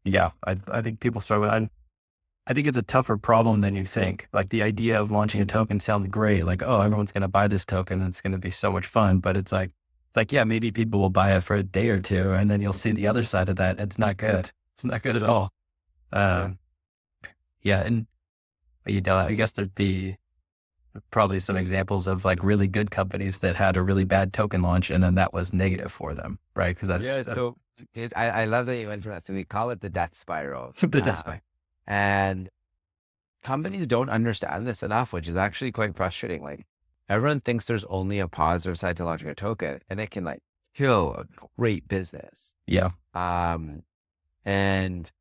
Yeah. I think people struggle. I think it's a tougher problem than you think. Like the idea of launching a token sounds great. Like, oh, everyone's going to buy this token and it's going to be so much fun. But it's like, yeah, maybe people will buy it for a day or two and then you'll see the other side of that. It's not good. It's not good at all. Yeah. And, I guess there'd be probably some examples of like really good companies that had a really bad token launch and then that was negative for them, right? Because that's So I love that you went for that. So we call it the death spiral. the death spiral. And companies don't understand this enough, which is actually quite frustrating. Like everyone thinks there's only a positive side to launching a token, and it can like kill a great business. Yeah. And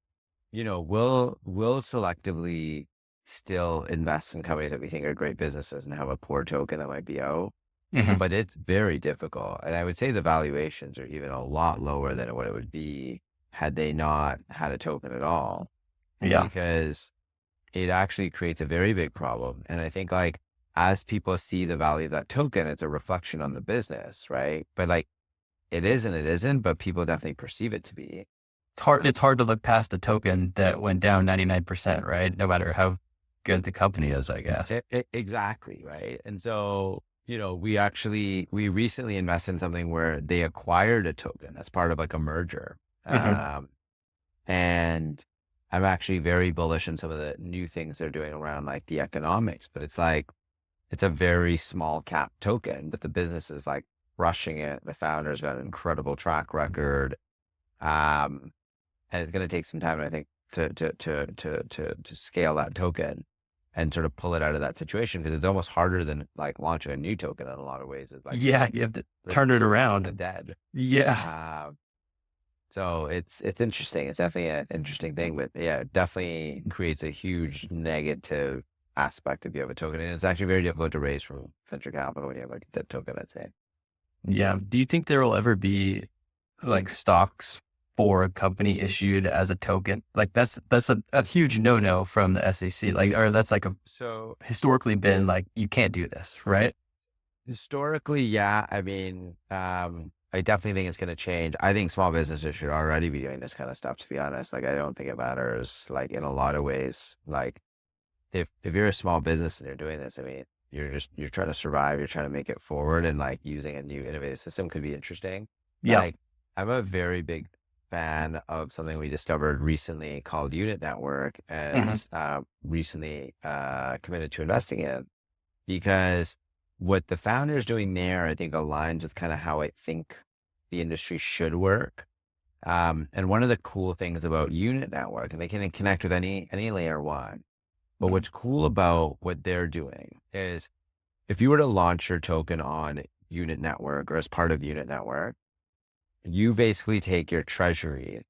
we'll selectively still invest in companies that we think are great businesses and have a poor token that might be out. Mhm. But it's very difficult. And I would say the valuations are even a lot lower than what it would be had they not had a token at all. Yeah. Because it actually creates a very big problem. And I think like as people see the value of that token, it's a reflection on the business, right? But like it is and it isn't, but people definitely perceive it to be. It's hard to look past a token that went down 99%, right? No matter how good the company is, I guess. Exactly, right? And so, we recently invested in something where they acquired a token as part of like a merger. Mhm. And I'm actually very bullish on some of the new things they're doing around like the economics, but it's like, it's a very small cap token, but the business is like rushing it. The founder's got an incredible track record. And it's going to take some time, I think, to scale that token and sort of pull it out of that situation, because it's almost harder than like launching a new token in a lot of ways. It's like, You have to turn it around. Dead. Yeah. So it's interesting. It's definitely an interesting thing, but yeah, it definitely creates a huge negative aspect if you have a token. And it's actually very difficult to raise from venture capital when you have like a dead token, I'd say. Yeah. Do you think there will ever be like stocks for a company issued as a token? Like that's a huge no-no from the SEC. Like, or that's like historically been like, you can't do this, right? Historically, yeah. I mean, I definitely think it's going to change. I think small businesses should already be doing this kind of stuff, to be honest. Like, I don't think it matters, like in a lot of ways. Like if you're a small business and you're doing this, I mean, you're trying to survive, you're trying to make it forward, and like using a new innovative system could be interesting. Yeah. Like, I'm a very big fan of something we discovered recently called Unit Network, and recently committed to investing in, because what the founder is doing there, I think, aligns with kind of how I think the industry should work. And one of the cool things about Unit Network, and they can connect with any layer one, but what's cool about what they're doing is if you were to launch your token on Unit Network or as part of Unit Network, you basically take your treasury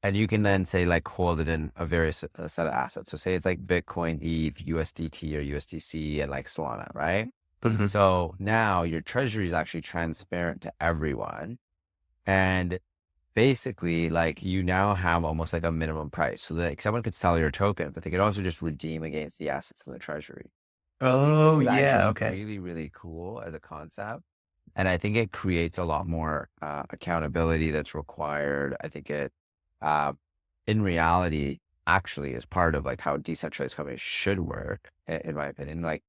And you can then say like hold it in a various set of assets. So say it's like Bitcoin, ETH, USDT or USDC and like Solana, right? Mhm. So now your treasury is actually transparent to everyone. And basically like you now have almost like a minimum price. So like someone could sell your token, but they could also just redeem against the assets in the treasury. I think this Oh, is yeah. actually Okay. really, really cool as a concept. And I think it creates a lot more accountability that's required. I think it, uh, in reality, actually is part of like how decentralized companies should work, in my opinion. Like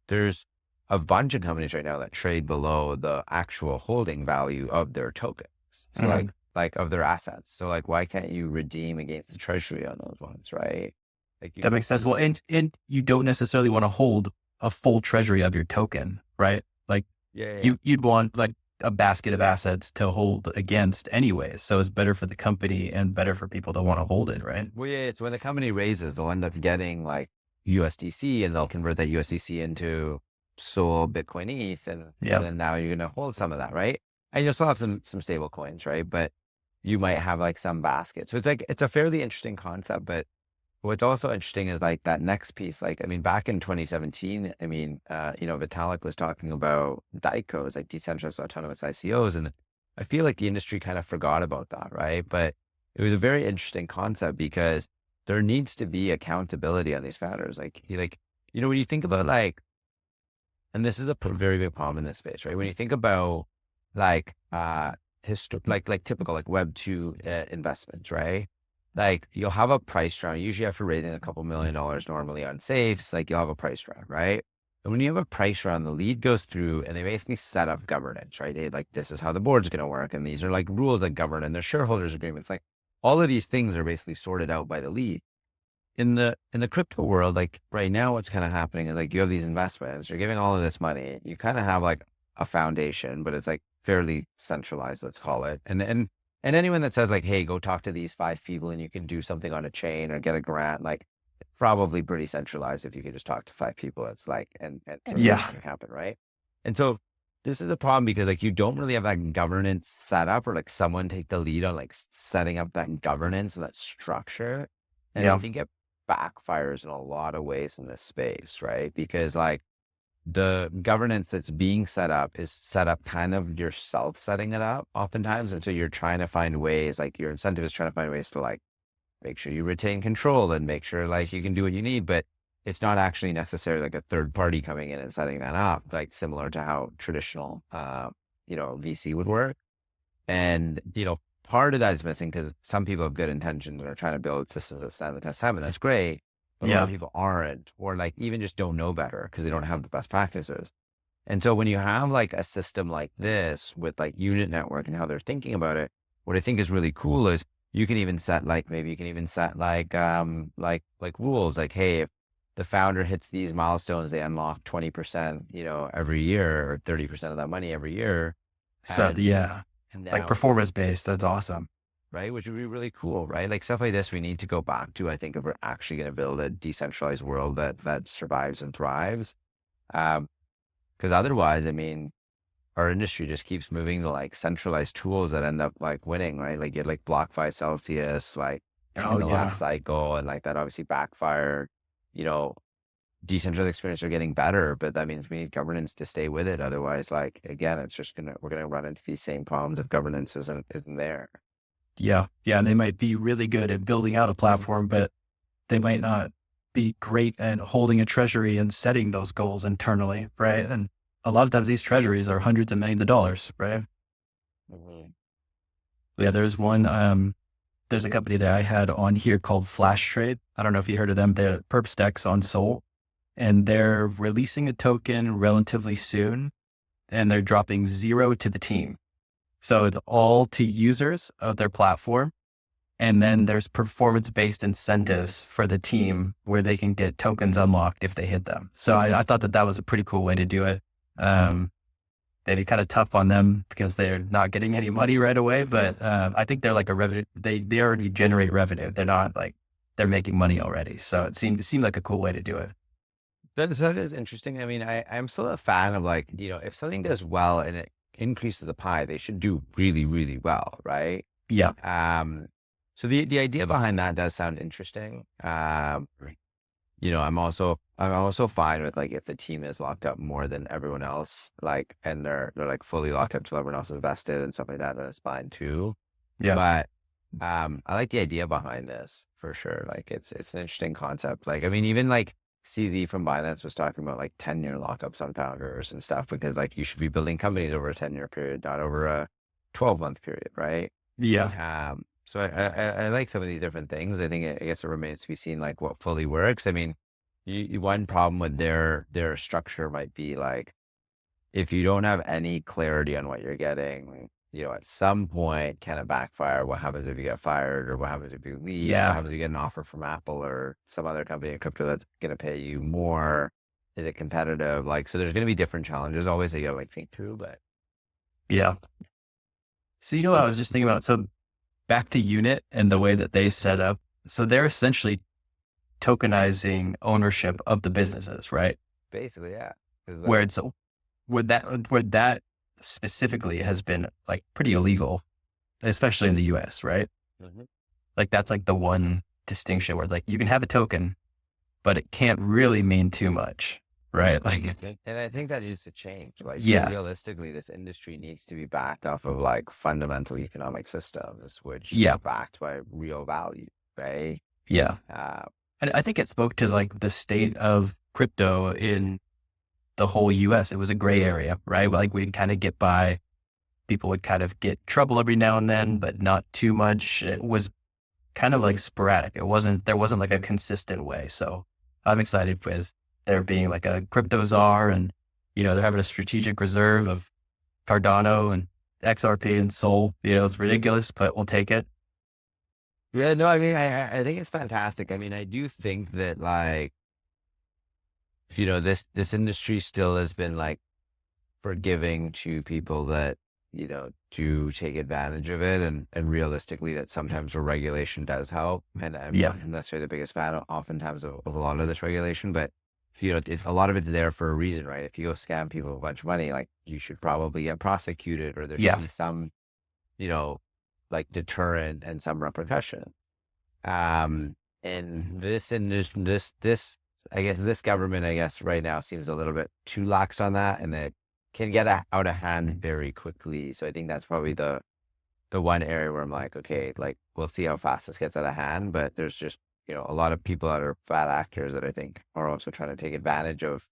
there's a bunch of companies right now that trade below the actual holding value of their tokens. So Mhm. like of their assets. So like, why can't you redeem against the treasury on those ones, right? Like you That can, makes sense. Well, and you don't necessarily want to hold a full treasury of your token, right? Like yeah, yeah. you'd want like a basket of assets to hold against anyways. So it's better for the company and better for people that want to hold it, right? Well, yeah, it's when the company raises, they'll end up getting like USDC and they'll convert that USDC into Sol, Bitcoin, ETH, and Yeah. then now you're gonna hold some of that, right? And you'll still have some stable coins, right? But you might have like some basket. So it's like it's a fairly interesting concept, but what's also interesting is like that next piece. Like, I mean, back in 2017, I mean, Vitalik was talking about DICOs, like decentralized autonomous ICOs, and I feel like the industry kind of forgot about that, right? But it was a very interesting concept because there needs to be accountability on these founders. When you think about like, and this is a very big problem in this space, right? When you think about like, like typical like Web2 investments, right? Like you'll have a price round. Usually after raising a couple $1 million normally on safes, like you'll have a price round, right? And when you have a price round, the lead goes through and they basically set up governance, right? They like, this is how the board's going to work. And these are like rules that govern and their shareholders agreements. Like all of these things are basically sorted out by the lead. In the crypto world, like right now, what's kind of happening is like you have these investments, you're giving all of this money, you kind of have like a foundation, but it's like fairly centralized, let's call it. And anyone that says like, hey, go talk to these 5 people and you can do something on a chain or get a grant, like probably pretty centralized if you could just talk to 5 people. It's like and Yeah. can happen, right? And so this is a problem because like you don't really have that governance set up or like someone take the lead on like setting up that governance and that structure. And I Yeah. think it backfires in a lot of ways in this space, right? Because like the governance that's being set up is set up kind of yourself setting it up oftentimes. And so you're trying to find ways, like your incentive is trying to find ways to like make sure you retain control and make sure like you can do what you need, but it's not actually necessarily like a third party coming in and setting that up, like similar to how traditional, VC would work. And, part of that is missing because some people have good intentions and are trying to build systems that stand the test of time, and that's great. But a lot Yeah. of people aren't, or like even just don't know better because they don't have the best practices. And so when you have like a system like this with like unit network and how they're thinking about it, what I think is really cool is you can even set like, maybe you can even set like rules like, hey, if the founder hits these milestones, they unlock 20%, every year or 30% of that money every year. So And, yeah, and like now performance based. That's awesome. right? Which would be really cool, right? Like stuff like this, we need to go back to, I think, if we're actually going to build a decentralized world that survives and thrives. Because otherwise, I mean, our industry just keeps moving to like centralized tools that end up like winning, right? Like you had like BlockFi Celsius, like Oh in the last yeah. cycle, and like that obviously backfired. You know, decentralized experience are getting better, but that means we need governance to stay with it. Otherwise, like again, we're gonna run into these same problems if governance isn't there. Yeah. Yeah. And they might be really good at building out a platform, but they might not be great at holding a treasury and setting those goals internally. Right. And a lot of times these treasuries are hundreds of millions of dollars. Right. Mhm. Yeah. There's a company that I had on here called Flash Trade. I don't know if you heard of them. They're perp stacks on Sol, and they're releasing a token relatively soon, and they're dropping 0 to the team. So it's all to users of their platform. And then there's performance-based incentives for the team where they can get tokens unlocked if they hit them. So I thought that was a pretty cool way to do it. They'd be kind of tough on them because they're not getting any money right away. But I think they're like a revenue. They already generate revenue. They're not like they're making money already. So it seemed like a cool way to do it. That is interesting. I mean, I'm still a fan of like, if something does well and it increases the pie, they should do really, really well, right? Yeah. So the idea behind that does sound interesting. I'm also fine with like if the team is locked up more than everyone else, like, and they're like fully locked up till everyone else is vested and stuff like that, then it's fine too. Yeah. But I like the idea behind this for sure. Like it's an interesting concept. Like, I mean, even like CZ from Binance was talking about like 10-year lockups on founders and stuff, because like you should be building companies over a 10-year period, not over a 12-month period, right? Yeah. So I like some of these different things. I think I guess it remains to be seen like what fully works. I mean, one problem with their structure might be like, if you don't have any clarity on what you're getting, at some point can it backfire? What happens if you get fired, or what happens if you leave? Yeah. What happens if you get an offer from Apple or some other company in crypto that's going to pay you more? Is it competitive? Like, so there's going to be different challenges always that you got to like think through, but Yeah. So, what I was just thinking about, so back to Unit and the way that they set up. So they're essentially tokenizing ownership of the businesses, right? basically, yeah. Where it's, where that specifically has been like pretty illegal, especially in the US, right? Mhm. Like that's like the one distinction where like you can have a token, but it can't really mean too much, right? Like, And I think that needs to change. Like, yeah, realistically, this industry needs to be backed off of like fundamental economic systems, which yeah, are backed by real value, right? yeah. Uh, And I think it spoke to like the state of crypto in the whole US. It was a gray area, right? Like we'd kind of get by. People would kind of get trouble every now and then, but not too much. It was kind of like sporadic. There wasn't like a consistent way. So I'm excited with there being like a crypto czar, and, they're having a strategic reserve of Cardano and XRP and Sol. It's ridiculous, but we'll take it. yeah, no, I mean, I think it's fantastic. I mean, I do think that like, this industry still has been like forgiving to people that, do take advantage of it. And realistically, that sometimes where regulation does help. And I'm Yeah. not necessarily the biggest fan oftentimes of a lot of this regulation, but if a lot of it's there for a reason, right? If you go scam people a bunch of money, like you should probably get prosecuted, or there should Yeah. be some, like deterrent and some repercussion. And this, I guess this government, right now seems a little bit too lax on that, and it can get out of hand very quickly. So I think that's probably the one area where I'm like, okay, like we'll see how fast this gets out of hand. But there's just, a lot of people that are bad actors that I think are also trying to take advantage of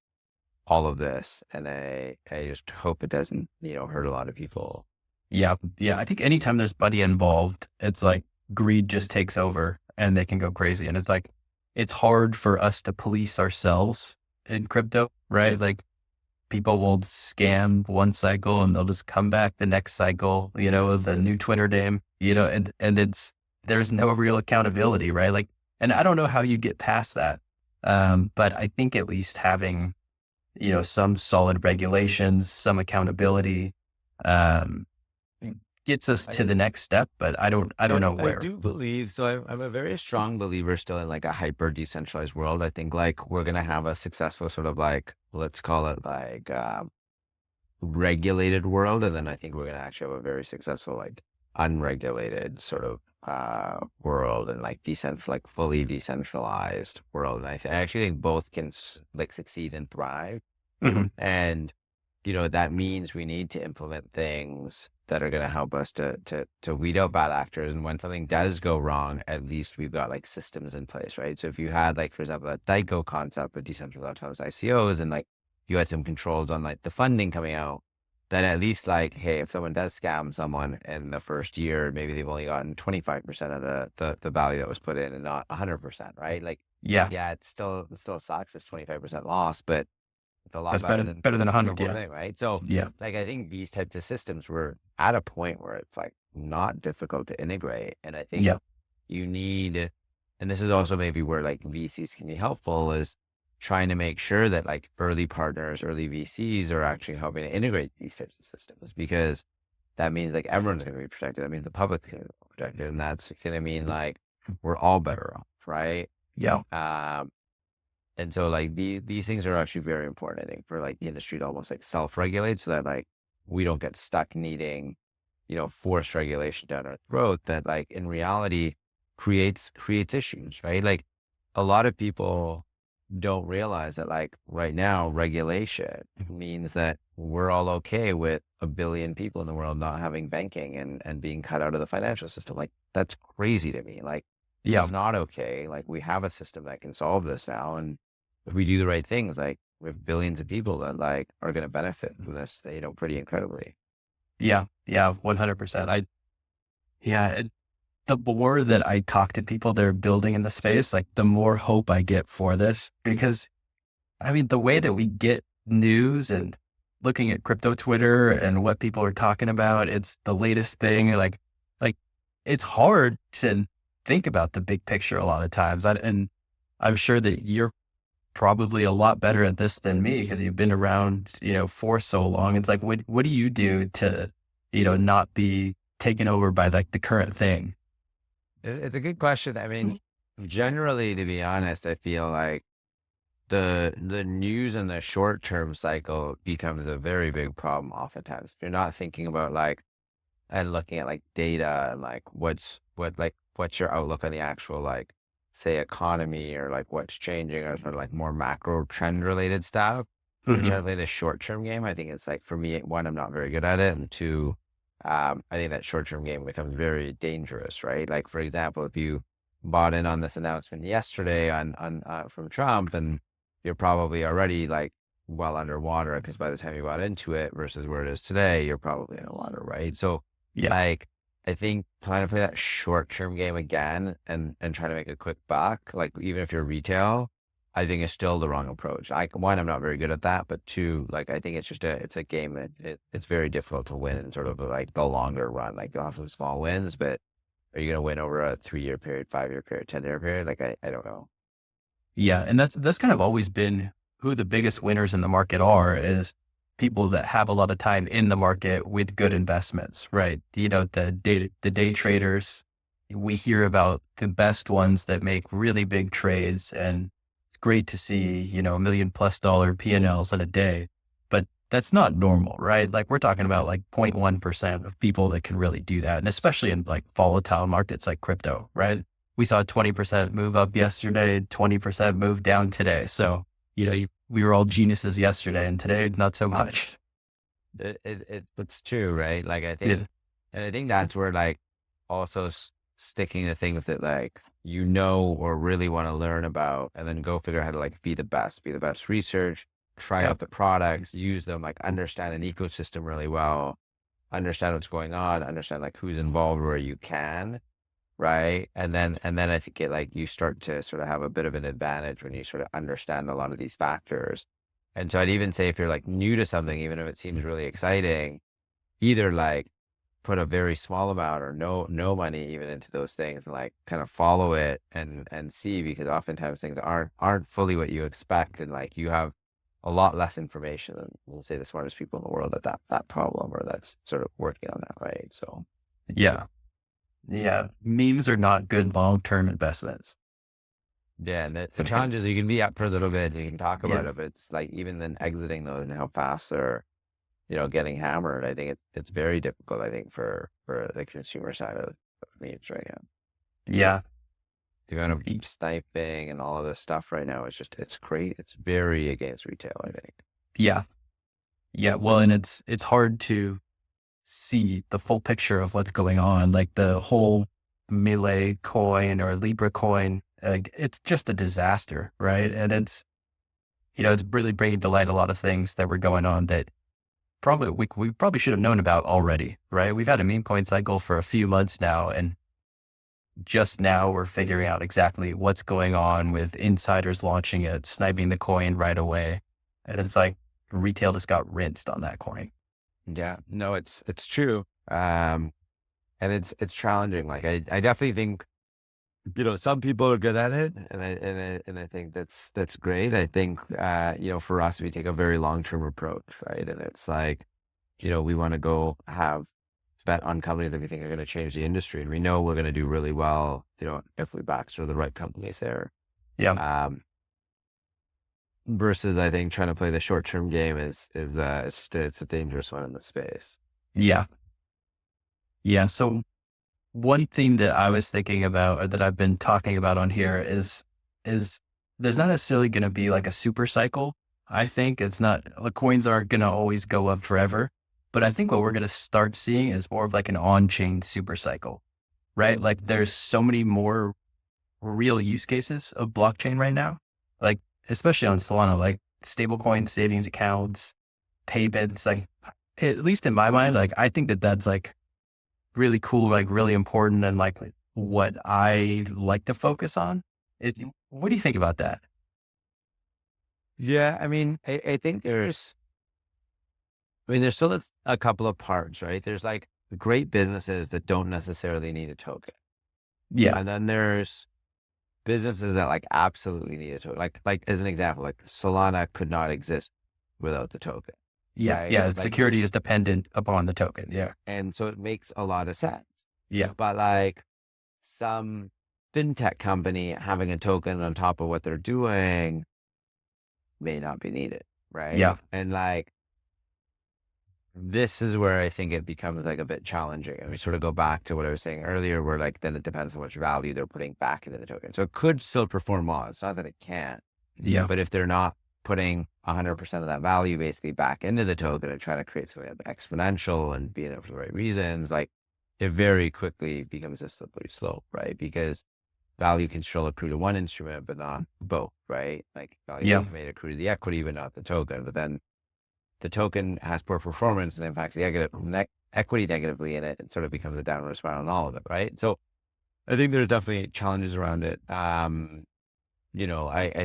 all of this. And I just hope it doesn't, hurt a lot of people. Yeah. Yeah. I think anytime there's money involved, it's like greed just takes over and they can go crazy. And it's like, it's hard for us to police ourselves in crypto, right? Like people will scam one cycle and they'll just come back the next cycle, with a new Twitter name, and there's no real accountability, right? Like, and I don't know how you get past that. But I think at least having, some solid regulations, some accountability, gets us to the next step, but I don't know where. I do believe, so I'm a very strong believer still in like a hyper decentralized world. I think like we're going to have a successful sort of like, let's call it like, regulated world. And then I think we're going to actually have a very successful, like unregulated sort of, world, and like like fully decentralized world. And I actually think both can like succeed and thrive. Mhm. And, that means we need to implement things that are going to help us to weed out bad actors. And when something does go wrong, at least we've got like systems in place, right? So if you had like, for example, a DICO concept with decentralized autonomous ICOs, and like you had some controls on like the funding coming out, then at least like, hey, if someone does scam someone in the first year, maybe they've only gotten 25% of the value that was put in and not 100%, right? Like, Yeah. it still sucks. It's 25% loss, but it's a lot That's better better than 100. triple Yeah. thing, right? So Yeah. like, I think these types of systems were at a point where it's like not difficult to integrate. And I think Yeah. you need, and this is also maybe where like VCs can be helpful, is trying to make sure that like early partners, early VCs are actually helping to integrate these types of systems, because that means like everyone's going to be protected. That means the public is going to be protected. And that's going to mean like we're all better off, right? Yeah. And so like these things are actually very important, I think, for like the industry to almost like self-regulate, so that like we don't get stuck needing, forced regulation down our throat. That like in reality, creates issues, right? Like a lot of people don't realize that like right now regulation means that we're all okay with a billion people in the world not having banking and being cut out of the financial system. Like that's crazy to me. Like Yeah. it's not okay. Like we have a system that can solve this now. And if we do the right things, like we have billions of people that like are going to benefit from this, pretty incredibly. Yeah. Yeah. 100%. The more that I talk to people that are building in the space, like the more hope I get for this, because I mean, the way that we get news and looking at crypto Twitter and what people are talking about, it's the latest thing. Like it's hard to think about the big picture a lot of times. And I'm sure that you're probably a lot better at this than me because you've been around, for so long. It's like, what do you do to, not be taken over by like the current thing? It's a good question. I mean, generally, to be honest, I feel like the news in the short term cycle becomes a very big problem oftentimes. If you're not thinking about like and looking at like data and like what's your outlook on the actual like say economy or like what's changing or sort of like more macro trend related stuff. You're trying to play the short term game. I think it's like for me, one, I'm not very good at it, and two, I think that short term game becomes very dangerous, right? Like for example, if you bought in on this announcement yesterday on from Trump, and you're probably already like well underwater because by the time you got into it versus where it is today, you're probably in a water, right? So Yeah. like I think trying to play that short term game again and trying to make a quick buck, like even if you're retail, I think is still the wrong approach. One, I'm not very good at that, but two, like I think it's a game that it's very difficult to win in sort of like the longer run. Like you'll have some small wins, but are you going to win over a 3-year period, 5-year period, 10-year period? Like I don't know. Yeah. And that's kind of always been who the biggest winners in the market are, is people that have a lot of time in the market with good investments, right? The day traders, we hear about the best ones that make really big trades, and it's great to see, $1 million+ P&Ls in a day, but that's not normal, right? Like we're talking about like 0.1% of people that can really do that. And especially in like volatile markets like crypto, right? We saw a 20% move up yesterday, 20% move down today. So, we were all geniuses yesterday, and today, not so much. It's true, right? Like Yeah. and I think that's where like also sticking to things that like, or really want to learn about, and then go figure out how to like be the best research, try Yeah. out the products, use them, like understand an ecosystem really well, understand what's going on, understand like who's involved where you can. Right. And then I think you start to sort of have a bit of an advantage when you sort of understand a lot of these factors. And so I'd even say if you're like new to something, even if it seems really exciting, either like put a very small amount or no money even into those things and like kind of follow it and see, because oftentimes things aren't fully what you expect. And like you have a lot less information than, we'll say, the smartest people in the world at that problem or that's sort of working on that. Right. So Yeah. Yeah. Memes are not good long-term investments. yeah, and the challenge is you can be up for a little bit and you can talk Yeah. about it, but it's like even then exiting those and how fast they're, getting hammered. I think it's very difficult, I think, for the consumer side of memes right now. Yeah. The amount of sniping and all of this stuff right now is just, it's great. It's very against retail, I think. Yeah. Yeah. Well, and it's hard to see the full picture of what's going on. Like the whole Melee coin or Libra coin, it's just a disaster, right? And it's really bringing to light a lot of things that were going on that probably we probably should have known about already, right? We've had a meme coin cycle for a few months now, and just now we're figuring out exactly what's going on with insiders launching it, sniping the coin right away. And it's like retail just got rinsed on that coin. Yeah, no, it's true. And it's challenging. Like I definitely think, some people are good at it, and I think that's great. I think for us, we take a very long-term approach, right? And it's like, we want to go have bet on companies that we think are going to change the industry, and we know we're going to do really well, if we back sort of the right companies there. Yeah. Versus, I think trying to play the short-term game is it's a dangerous one in the space. Yeah. Yeah. So one thing that I was thinking about or that I've been talking about on here is there's not necessarily going to be like a super cycle. I think it's not, the coins aren't going to always go up forever, but I think what we're going to start seeing is more of like an on-chain super cycle, right? Like there's so many more real use cases of blockchain right now, like especially on Solana, like stablecoin savings accounts, payments, like at least in my mind, like I think that that's like really cool, like really important, and like what I like to focus on. What do you think about that? Yeah, I mean, I think there's still a couple of parts, right? There's like great businesses that don't necessarily need a token. Yeah, And then there's businesses that like absolutely need a token. Like as an example, like Solana could not exist without the token, yeah, right? yeah. Like, Security is dependent upon the token. Yeah, and so it makes a lot of sense. yeah, But like some FinTech company having a token on top of what they're doing may not be needed, yeah, right? And like this is where I think it becomes like a bit challenging. And we sort of go back to what I was saying earlier, where like then it depends on which value they're putting back into the token. So it could still perform well. It's not that it can't, yeah, but if they're not putting 100% of that value basically back into the token and trying to create something exponential and being it for the right reasons, like it very quickly becomes a slippery slope, right? Because value can still accrue to one instrument, but not both, right? Like yeah, value may accrue to the equity, but not the token. But then the token has poor performance and impacts the equity negatively in it, it sort of becomes a downward spiral on all of it, right? So I think there's definitely challenges around it. I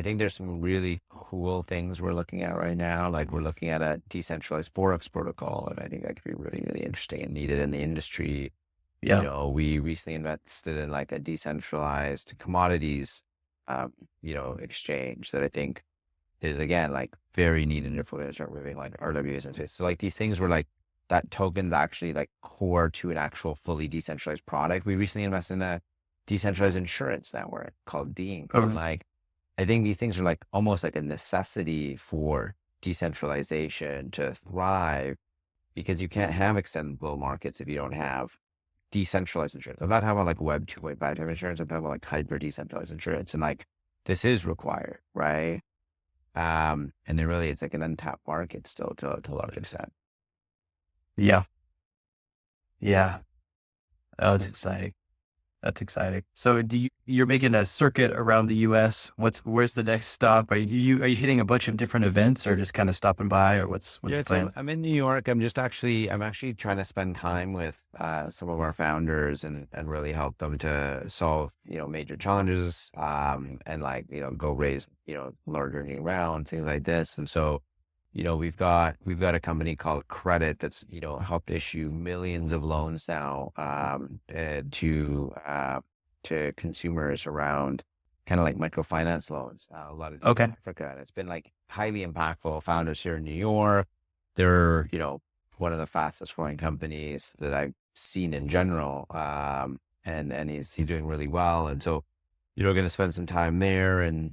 think there's some really cool things we're looking at right now. Like we're looking at a decentralized Forex protocol, and I think that could be really, really interesting and needed in the industry. yeah, We recently invested in like a decentralized commodities, exchange that I think is again like very needed if we're going to start moving like RWAs and space. So like these things were like that token's actually like core to an actual fully decentralized product. We recently invested in a decentralized insurance network called Dean. And oh, like I think these things are like almost like a necessity for decentralization to thrive because you can't have extendable markets if you don't have decentralized insurance. I'm not talking about like Web 2.5 type insurance. I'm talking about like hyper decentralized insurance. And like this is required, right? And then really it's like an untapped market still to a large extent. yeah, yeah. Oh, it's exciting. That's exciting. So you're making a circuit around the US. Where's the next stop? Are you hitting a bunch of different events or just kind of stopping by, or what's Yeah, the so plan? I'm in New York. I'm actually trying to spend time with some of our founders and really help them to solve, major challenges, and like, go raise, larger new rounds, things like this. And so, we've got a company called Credit that's, helped issue millions of loans now, to consumers around kind of like microfinance loans, a lot of Okay. Africa. And it's been like highly impactful. Founders here in New York, they're, one of the fastest growing companies that I've seen in general. And he's doing really well. And so, going to spend some time there and,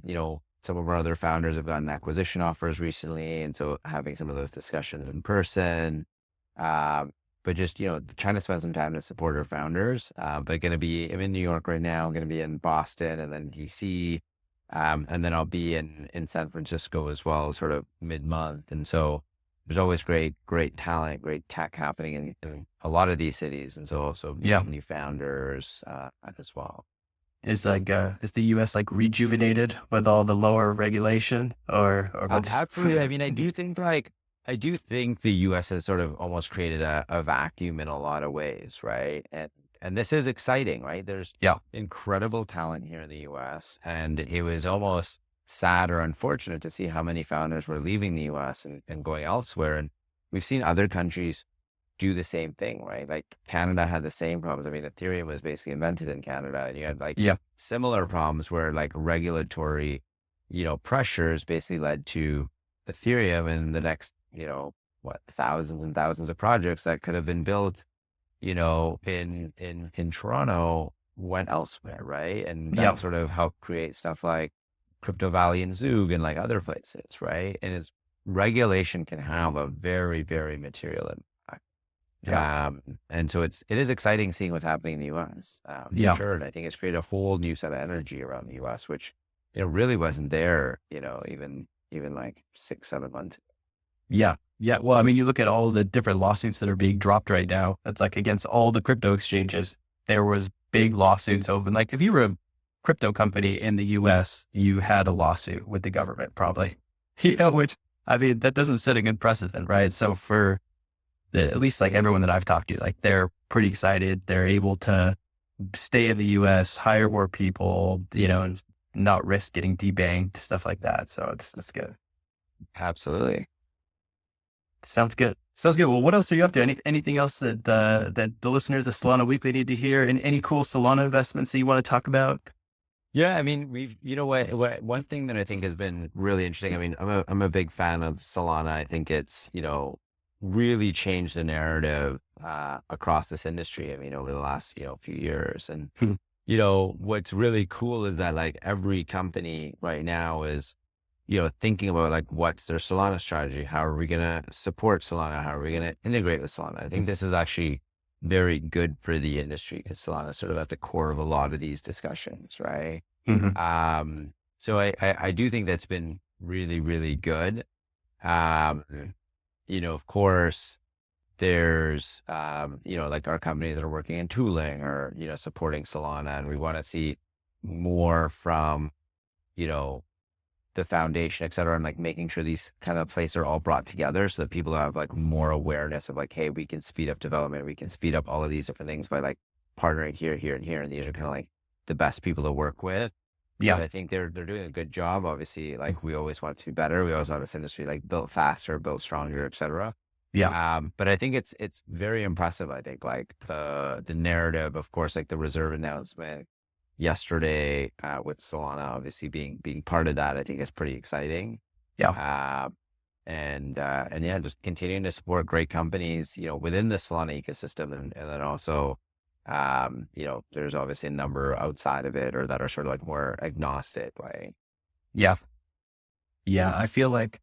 some of our other founders have gotten acquisition offers recently. And so having some of those discussions in person, but just, trying to spend some time to support our founders. But I'm in New York right now. I'm going to be in Boston and then DC. And then I'll be in San Francisco as well, sort of mid-month. And so there's always great talent, great tech happening in a lot of these cities. And so also Yeah. meeting new founders, as well. Is is the US like rejuvenated with all the lower regulation or what's Absolutely. I mean, I do think the US has sort of almost created a vacuum in a lot of ways, right? And this is exciting, right? There's yeah, incredible talent here in the US, and it was almost sad or unfortunate to see how many founders were leaving the US and going elsewhere. And we've seen other countries do the same thing, right? Like Canada had the same problems. I mean, Ethereum was basically invented in Canada, and you had like yeah, similar problems where like regulatory, pressures basically led to Ethereum and the next, thousands and thousands of projects that could have been built, in Toronto went elsewhere, right? And yeah, that sort of helped create stuff like Crypto Valley and Zug and like other places, right? And it's regulation can have a very, very material impact. Yeah. And so it is exciting seeing what's happening in the US, for Yeah. sure. And I think it's created a whole new set of energy around the US, which really wasn't there, even like 6, 7 months. Yeah. Yeah. Well, I mean, you look at all the different lawsuits that are being dropped right now. It's like against all the crypto exchanges, there was big lawsuits open. Like if you were a crypto company in the US, you had a lawsuit with the government probably, which I mean, that doesn't set a good precedent, right? So for at least like everyone that I've talked to, like they're pretty excited. They're able to stay in the US, hire more people, and not risk getting debanked, stuff like that. So it's good. Absolutely. Sounds good. Sounds good. Well, what else are you up to? Anything else that the listeners of Solana Weekly need to hear? And any cool Solana investments that you want to talk about? Yeah, I mean, one thing that I think has been really interesting. I mean, I'm a big fan of Solana. I think it's, really changed the narrative, across this industry. I mean, over the last, few years. And, Hmm. what's really cool is that like every company right now is, thinking about like, what's their Solana strategy? How are we going to support Solana? How are we going to integrate with Solana? I think this is actually very good for the industry because Solana is sort of at the core of a lot of these discussions, right? Mm-hmm. So I do think that's been really, really good. Of course, there's, like our companies that are working in tooling or, supporting Solana, and we want to see more from, the foundation, et cetera, and like making sure these kind of places are all brought together so that people have like more awareness of like, hey, we can speed up development. We can speed up all of these different things by like partnering here, here, and here. And these are kind of like the best people to work with. Yeah. But I think they're doing a good job. Obviously, like we always want to be better. We always have this industry like built faster, built stronger, et cetera. Yeah. But I think it's very impressive. I think like the narrative, of course, like the reserve announcement yesterday, with Solana obviously being part of that, I think is pretty exciting. Yeah. And yeah, just continuing to support great companies, within the Solana ecosystem, and then also, there's obviously a number outside of it or that are sort of like more agnostic, right? Yeah. Yeah. I feel like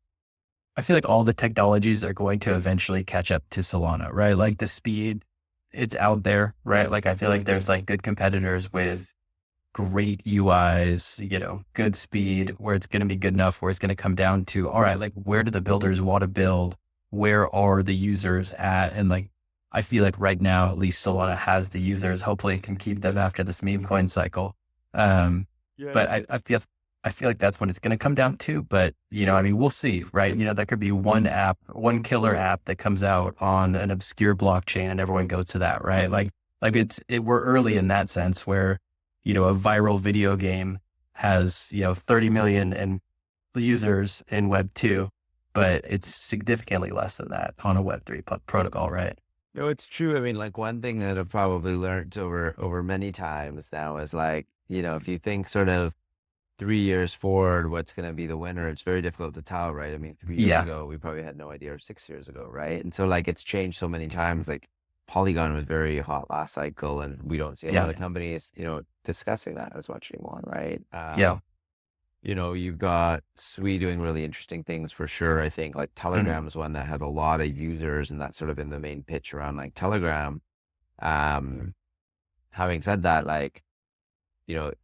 all the technologies are going to eventually catch up to Solana, right? Like the speed, it's out there, right? Like I feel like there's like good competitors with great UIs, good speed, where it's going to be good enough, where it's going to come down to, all right, like where do the builders want to build? Where are the users at? And like, I feel like right now, at least Solana has the users. Hopefully it can keep them after this meme coin cycle. But I feel like that's when it's going to come down to, but I mean, we'll see, right? There could be one killer app that comes out on an obscure blockchain and everyone goes to that, right? Like we're early in that sense where, a viral video game has, 30 million users in Web 2, but it's significantly less than that on a Web 3 protocol, right? No, it's true. I mean, like one thing that I've probably learned over many times now is like, if you think sort of 3 years forward, what's going to be the winner, it's very difficult to tell, right? I mean, 3 years Yeah. ago, we probably had no idea, or 6 years ago, right? And so like it's changed so many times. Like Polygon was very hot last cycle, and we don't see a lot of companies, discussing that as much anymore, right? Yeah. You've got Sui doing really interesting things for sure. I think like Telegram is one that had a lot of users, and that's sort of in the main pitch around like Telegram. Having said that, like,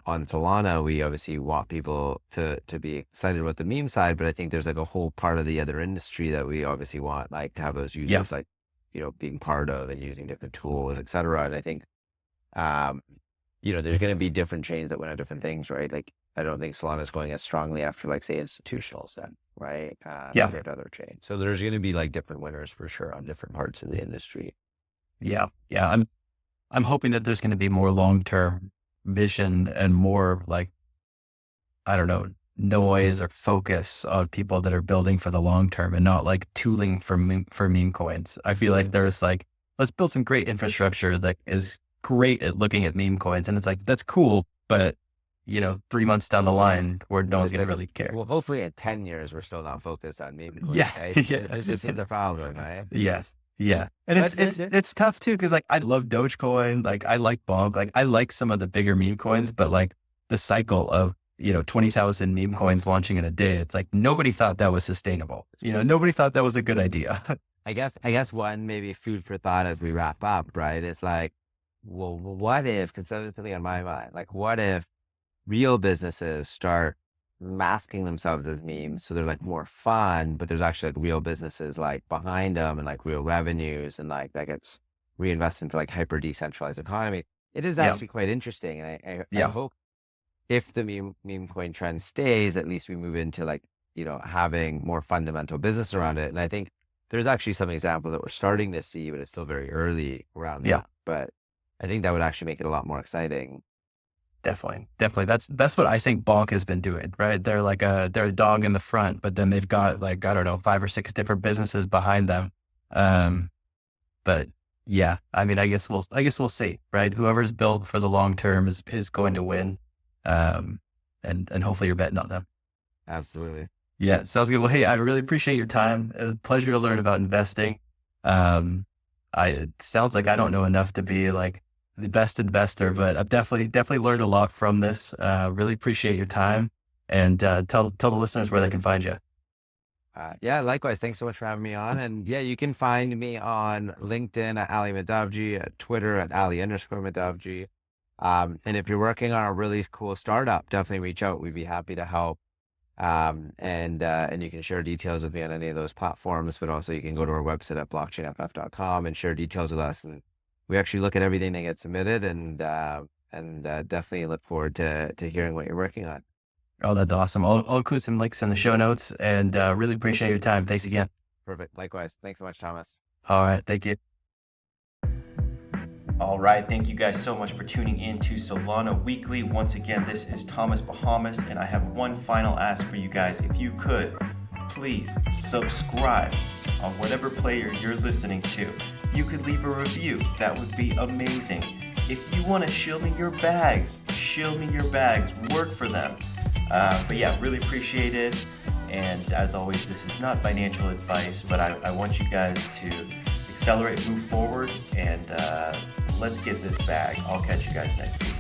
on Solana, we obviously want people to be excited about the meme side, but I think there's like a whole part of the other industry that we obviously want like to have those users like, being part of and using different tools, et cetera. And I think, there's going to be different chains that win at different things, right? Like, I don't think Solana is going as strongly after like say institutionals then, right? Compared to other chains. So there's going to be like different winners for sure on different parts of the industry. Yeah. Yeah. I'm hoping that there's going to be more long-term vision and more like, I don't know, noise or focus on people that are building for the long term and not like tooling for meme coins. I feel like there's like, let's build some great infrastructure that is great at looking at meme coins. And it's like, that's cool. But 3 months down the line where no one's going to really care. Well, hopefully in 10 years, we're still not focused on meme coins. Yeah. Right? It's the problem, right? Yes. Yeah. And it's tough too. Cause like, I love Dogecoin. Like I like Bonk. Like I like some of the bigger meme coins, but like the cycle of, 20,000 meme coins launching in a day. It's like, nobody thought that was sustainable. Nobody thought that was a good idea. I guess one maybe food for thought as we wrap up, right? Is like, well, what if, because that was something on my mind, like, what if real businesses start masking themselves as memes so they're like more fun, but there's actually like real businesses like behind them and like real revenues and like that gets reinvested into like hyper decentralized economy. It is Yeah. actually quite interesting. And I Yeah. hope if the meme coin trend stays, at least we move into like, having more fundamental business around it. And I think there's actually some example that we're starting to see, but it's still very early around Yeah. that. But I think that would actually make it a lot more exciting. Definitely. That's what I think Bonk has been doing, right? They're a dog in the front, but then they've got like, I don't know, 5 or 6 different businesses behind them. But yeah, I mean, I guess we'll see, right? Whoever's built for the long term is going to win. And hopefully you're betting on them. Absolutely. Yeah, sounds good. Well, hey, I really appreciate your time. A pleasure to learn about investing. Um, it sounds like I don't know enough to be like the best investor, but I've definitely learned a lot from this. Really appreciate your time, and tell the listeners where they can find you. Yeah, likewise. Thanks so much for having me on. And yeah, you can find me on LinkedIn at Aly Madhavji, at Twitter at Aly_Madhavji. And if you're working on a really cool startup, definitely reach out. We'd be happy to help. And you can share details with me on any of those platforms, but also you can go to our website at blockchainff.com and share details with us. And we actually look at everything that gets submitted and definitely look forward to hearing what you're working on. Oh, that's awesome. I'll include some links in the show notes, and really appreciate your time. Thanks again. Perfect. Likewise. Thanks so much, Thomas. All right, thank you. All right, thank you guys so much for tuning in to Solana Weekly. Once again, this is Thomas Bahamas, and I have one final ask for you guys. If you could, please subscribe on whatever player you're listening to. You could leave a review. That would be amazing. If you want to shill me your bags, work for them. But yeah, really appreciate it. And as always, this is not financial advice, but I want you guys to accelerate, move forward, and let's get this bag. I'll catch you guys next week.